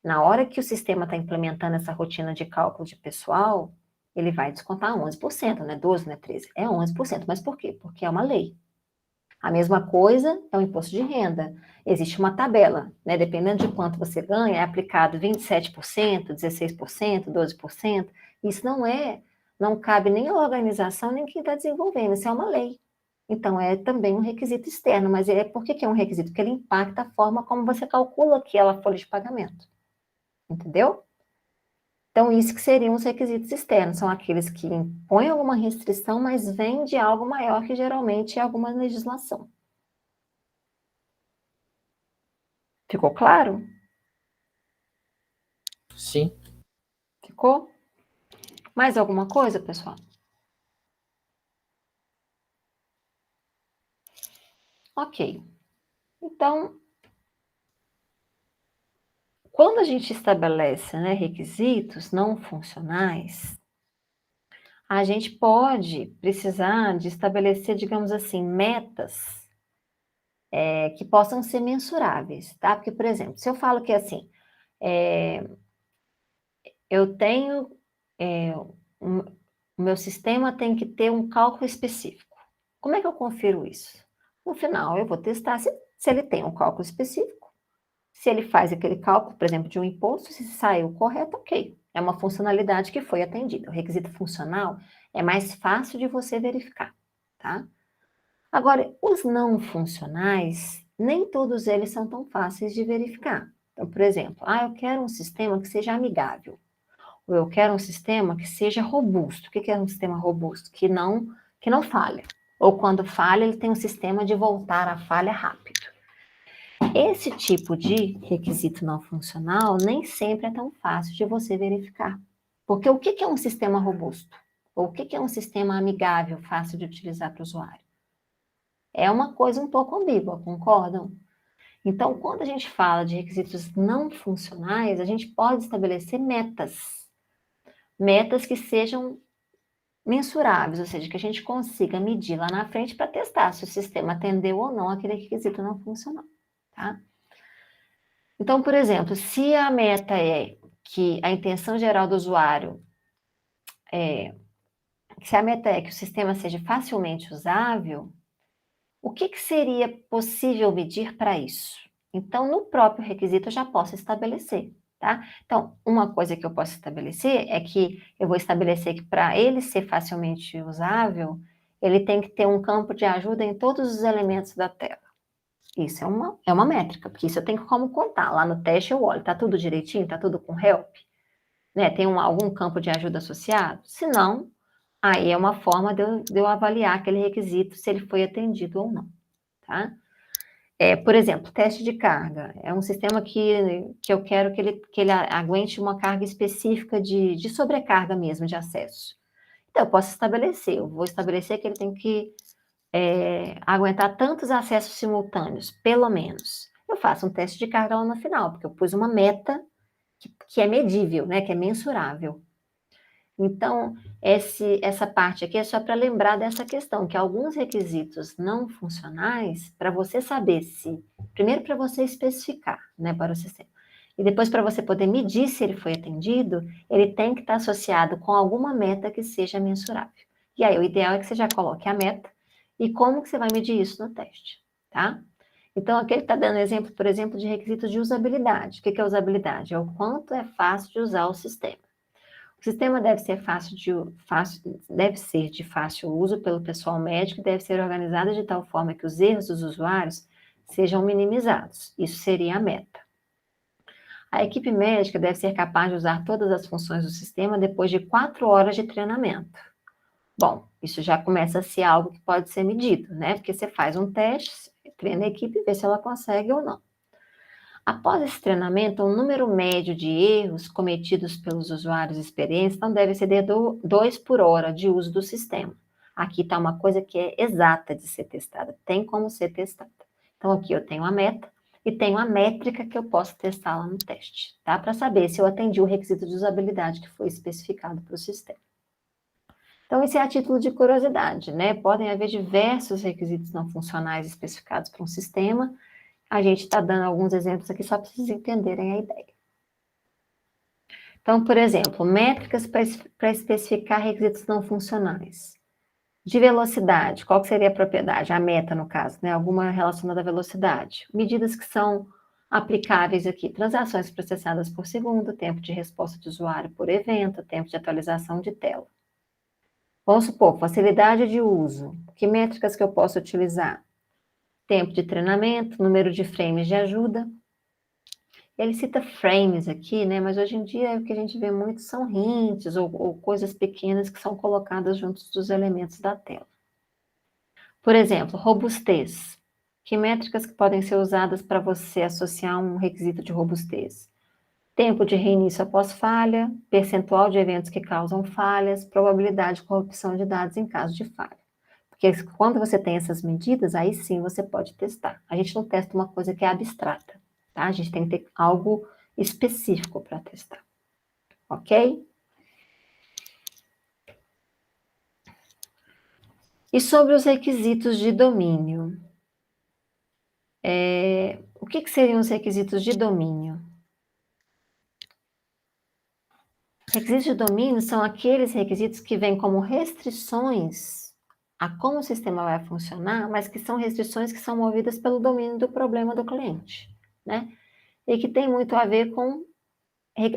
na hora que o sistema está implementando essa rotina de cálculo de pessoal, ele vai descontar 11%, não é 12%, não é 13%, é 11%. Mas por quê? Porque é uma lei. A mesma coisa é o imposto de renda. Existe uma tabela, né? Dependendo de quanto você ganha, é aplicado 27%, 16%, 12%. Isso não cabe nem à organização, nem quem está desenvolvendo, isso é uma lei. Então, é também um requisito externo, mas por que é um requisito? Porque ele impacta a forma como você calcula aquela folha de pagamento. Entendeu? Então, isso que seriam os requisitos externos, são aqueles que impõem alguma restrição, mas vêm de algo maior, que geralmente é alguma legislação. Ficou claro? Sim. Ficou? Mais alguma coisa, pessoal? Ok. Então, quando a gente estabelece, né, requisitos não funcionais, a gente pode precisar de estabelecer, digamos assim, metas que possam ser mensuráveis, tá? Porque, por exemplo, se eu falo que assim, eu tenho, o meu sistema tem que ter um cálculo específico. Como é que eu confiro isso? No final, eu vou testar se ele tem um cálculo específico. Se ele faz aquele cálculo, por exemplo, de um imposto, se saiu correto, ok. É uma funcionalidade que foi atendida. O requisito funcional é mais fácil de você verificar, tá? Agora, os não funcionais, nem todos eles são tão fáceis de verificar. Então, por exemplo, eu quero um sistema que seja amigável. Ou eu quero um sistema que seja robusto. O que é um sistema robusto? Que não falha. Ou quando falha, ele tem um sistema de voltar à falha rápido. Esse tipo de requisito não funcional nem sempre é tão fácil de você verificar. Porque o que é um sistema robusto? Ou o que é um sistema amigável, fácil de utilizar para o usuário? É uma coisa um pouco ambígua, concordam? Então, quando a gente fala de requisitos não funcionais, a gente pode estabelecer metas. Metas que sejam mensuráveis, ou seja, que a gente consiga medir lá na frente para testar se o sistema atendeu ou não aquele requisito não funcional, tá? Então, por exemplo, se a meta é que a intenção geral do usuário se a meta é que o sistema seja facilmente usável, o que seria possível medir para isso? Então, no próprio requisito eu já posso estabelecer, tá? Então, uma coisa que eu posso estabelecer é que eu vou estabelecer que para ele ser facilmente usável, ele tem que ter um campo de ajuda em todos os elementos da tela. Isso é uma métrica, porque isso eu tenho como contar. Lá no teste eu olho, tá tudo direitinho, tá tudo com help, né? Tem algum campo de ajuda associado? Se não, aí é uma forma de eu avaliar aquele requisito, se ele foi atendido ou não, tá? Por exemplo, teste de carga. É um sistema que eu quero que ele aguente uma carga específica de sobrecarga mesmo, de acesso. Então, eu posso estabelecer, eu vou estabelecer que ele tem que aguentar tantos acessos simultâneos, pelo menos. Eu faço um teste de carga lá no final, porque eu pus uma meta que é medível, né, que é mensurável. Então, essa parte aqui é só para lembrar dessa questão, que alguns requisitos não funcionais, para você saber se, primeiro para você especificar, né, para o sistema, e depois para você poder medir se ele foi atendido, ele tem que estar associado com alguma meta que seja mensurável. E aí, o ideal é que você já coloque a meta e como que você vai medir isso no teste, tá? Então, aqui ele está dando exemplo, por exemplo, de requisitos de usabilidade. O que é usabilidade? É o quanto é fácil de usar o sistema. O sistema deve ser de fácil uso pelo pessoal médico e deve ser organizado de tal forma que os erros dos usuários sejam minimizados. Isso seria a meta. A equipe médica deve ser capaz de usar todas as funções do sistema depois de 4 horas de treinamento. Bom, isso já começa a ser algo que pode ser medido, né? Porque você faz um teste, treina a equipe e vê se ela consegue ou não. Após esse treinamento, o número médio de erros cometidos pelos usuários experientes não deve exceder 2 por hora de uso do sistema. Aqui está uma coisa que é exata de ser testada, tem como ser testada. Então, aqui eu tenho a meta e tenho a métrica que eu posso testar lá no teste, tá? Para saber se eu atendi o requisito de usabilidade que foi especificado para o sistema. Então, isso é a título de curiosidade, né? Podem haver diversos requisitos não funcionais especificados para um sistema. A gente está dando alguns exemplos aqui só para vocês entenderem a ideia. Então, por exemplo, métricas para especificar requisitos não funcionais. De velocidade, qual que seria a propriedade? A meta, no caso, né? Alguma relacionada à velocidade. Medidas que são aplicáveis aqui. Transações processadas por segundo, tempo de resposta de usuário por evento, tempo de atualização de tela. Vamos supor, facilidade de uso. Que métricas que eu posso utilizar? Tempo de treinamento, número de frames de ajuda. Ele cita frames aqui, né? Mas hoje em dia o que a gente vê muito são hints ou coisas pequenas que são colocadas juntos dos elementos da tela. Por exemplo, robustez. Que métricas que podem ser usadas para você associar um requisito de robustez? Tempo de reinício após falha, percentual de eventos que causam falhas, probabilidade de corrupção de dados em caso de falha. Porque quando você tem essas medidas, aí sim você pode testar. A gente não testa uma coisa que é abstrata, tá? A gente tem que ter algo específico para testar, ok? E sobre os requisitos de domínio? O que seriam os requisitos de domínio? Requisitos de domínio são aqueles requisitos que vêm como restrições a como o sistema vai funcionar, mas que são restrições que são movidas pelo domínio do problema do cliente, né? E que tem muito a ver com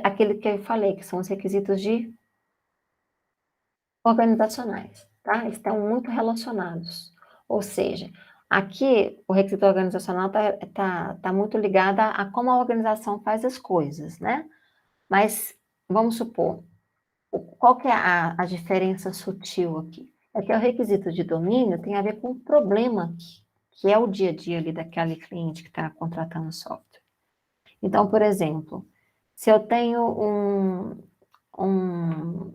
aquele que eu falei, que são os requisitos organizacionais, tá? Eles estão muito relacionados. Ou seja, aqui o requisito organizacional tá muito ligado a como a organização faz as coisas, né? Mas, vamos supor, qual que é a diferença sutil aqui? É que o requisito de domínio tem a ver com o problema que é o dia a dia ali daquele cliente que está contratando o software. Então, por exemplo, se eu tenho um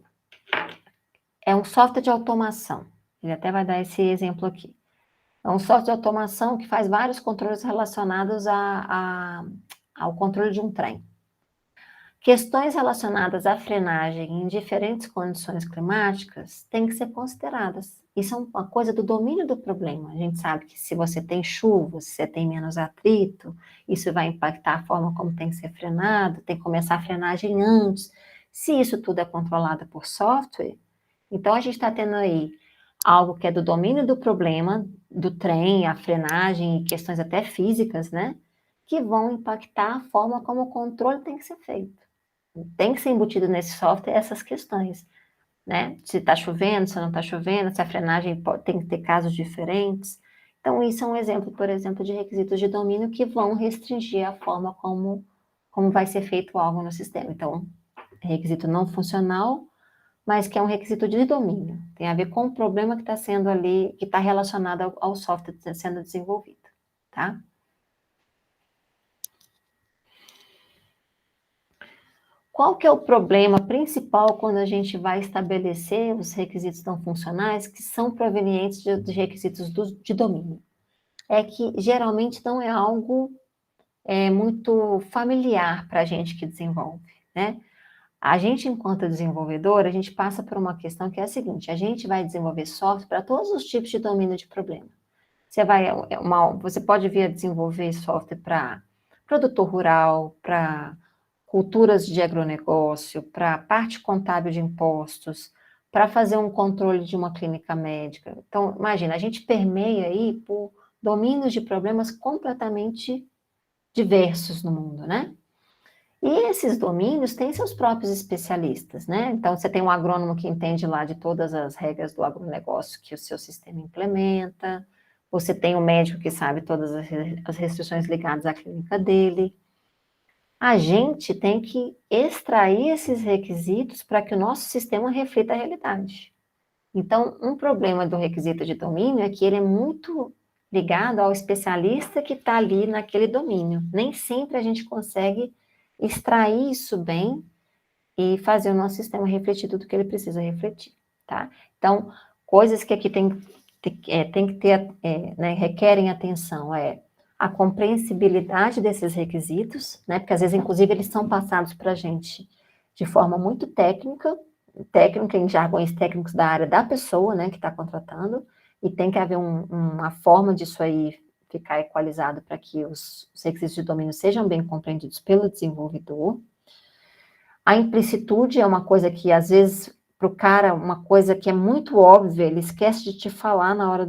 software de automação, ele até vai dar esse exemplo aqui. É um software de automação que faz vários controles relacionados ao controle de um trem. Questões relacionadas à frenagem em diferentes condições climáticas têm que ser consideradas. Isso é uma coisa do domínio do problema. A gente sabe que se você tem chuva, se você tem menos atrito, isso vai impactar a forma como tem que ser frenado, tem que começar a frenagem antes. Se isso tudo é controlado por software, então a gente está tendo aí algo que é do domínio do problema, do trem, a frenagem e questões até físicas, né? Que vão impactar a forma como o controle tem que ser feito. Tem que ser embutido nesse software essas questões, né? Se está chovendo, se não está chovendo, se a frenagem tem que ter casos diferentes. Então, isso é um exemplo, por exemplo, de requisitos de domínio que vão restringir a forma como vai ser feito algo no sistema. Então, requisito não funcional, mas que é um requisito de domínio. Tem a ver com o problema que está sendo ali, que está relacionado ao software sendo desenvolvido, tá? Qual que é o problema principal quando a gente vai estabelecer os requisitos não funcionais que são provenientes de requisitos de domínio? É que geralmente não é algo muito familiar para a gente que desenvolve, né? A gente, enquanto desenvolvedor, a gente passa por uma questão que é a seguinte: a gente vai desenvolver software para todos os tipos de domínio de problema. Você pode vir a desenvolver software para produtor rural, para culturas de agronegócio, para parte contábil de impostos, para fazer um controle de uma clínica médica. Então, imagina, a gente permeia aí por domínios de problemas completamente diversos no mundo, né? E esses domínios têm seus próprios especialistas, né? Então, você tem um agrônomo que entende lá de todas as regras do agronegócio que o seu sistema implementa, você tem um médico que sabe todas as restrições ligadas à clínica dele. A gente tem que extrair esses requisitos para que o nosso sistema reflita a realidade. Então, um problema do requisito de domínio é que ele é muito ligado ao especialista que está ali naquele domínio. Nem sempre a gente consegue extrair isso bem e fazer o nosso sistema refletir tudo que ele precisa refletir, tá? Então, coisas que aqui tem que ter, né, requerem atenção, a compreensibilidade desses requisitos, né, porque às vezes, inclusive, eles são passados para a gente de forma muito técnica em jargões técnicos da área da pessoa, né, que está contratando, e tem que haver uma forma disso aí ficar equalizado para que os requisitos de domínio sejam bem compreendidos pelo desenvolvedor. A implicitude é uma coisa que, às vezes, para o cara, uma coisa que é muito óbvia, ele esquece de te falar na hora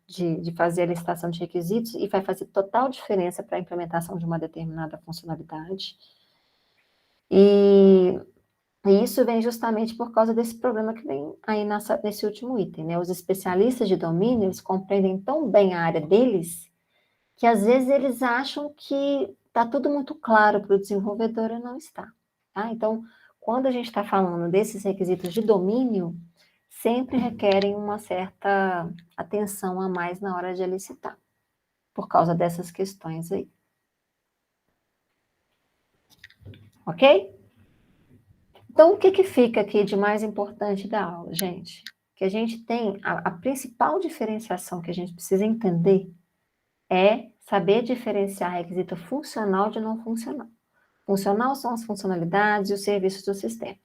de fazer a licitação de requisitos e vai fazer total diferença para a implementação de uma determinada funcionalidade. E isso vem justamente por causa desse problema que vem aí nesse último item, né? Os especialistas de domínio, eles compreendem tão bem a área deles, que às vezes eles acham que está tudo muito claro para o desenvolvedor e não está, tá? Então, quando a gente está falando desses requisitos de domínio, sempre requerem uma certa atenção a mais na hora de licitar, por causa dessas questões aí. Ok? Então, o que fica aqui de mais importante da aula, gente? Que a gente tem, a principal diferenciação que a gente precisa entender é saber diferenciar requisito funcional de não funcional. Funcional são as funcionalidades e os serviços do sistema.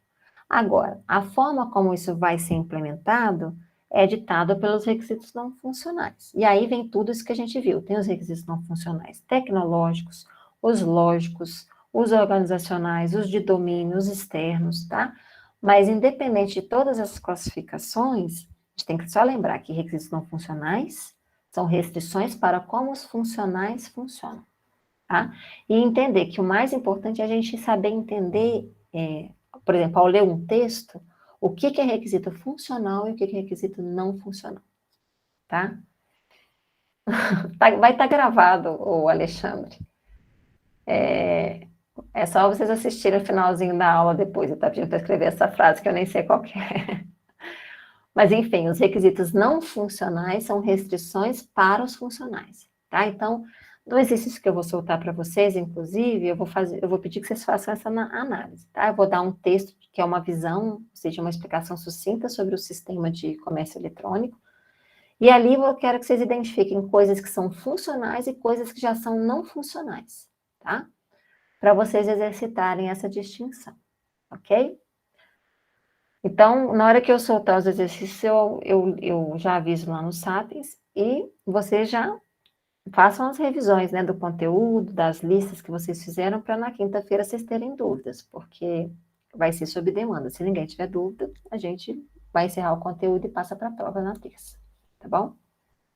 Agora, a forma como isso vai ser implementado é ditada pelos requisitos não funcionais. E aí vem tudo isso que a gente viu. Tem os requisitos não funcionais tecnológicos, os lógicos, os organizacionais, os de domínio, os externos, tá? Mas independente de todas essas classificações, a gente tem que só lembrar que requisitos não funcionais são restrições para como os funcionais funcionam, tá? E entender que o mais importante é a gente saber entender, por exemplo, ao ler um texto, o que é requisito funcional e o que é requisito não funcional, tá? Vai estar gravado, o Alexandre. É só vocês assistirem o finalzinho da aula depois. Eu estava pedindo para escrever essa frase que eu nem sei qual que é. Mas, enfim, os requisitos não funcionais são restrições para os funcionais, tá? Então, no exercício que eu vou soltar para vocês, inclusive, eu vou pedir que vocês façam essa análise, tá? Eu vou dar um texto que é uma visão, ou seja, uma explicação sucinta sobre o sistema de comércio eletrônico, E ali eu quero que vocês identifiquem coisas que são funcionais e coisas que já são não funcionais, tá? Para vocês exercitarem essa distinção, ok? Então, na hora que eu soltar os exercícios, eu já aviso lá no Sapiens e vocês já façam as revisões, né, do conteúdo, das listas que vocês fizeram, para na quinta-feira vocês terem dúvidas, porque vai ser sob demanda. Se ninguém tiver dúvida, a gente vai encerrar o conteúdo e passa para a prova na terça, tá bom?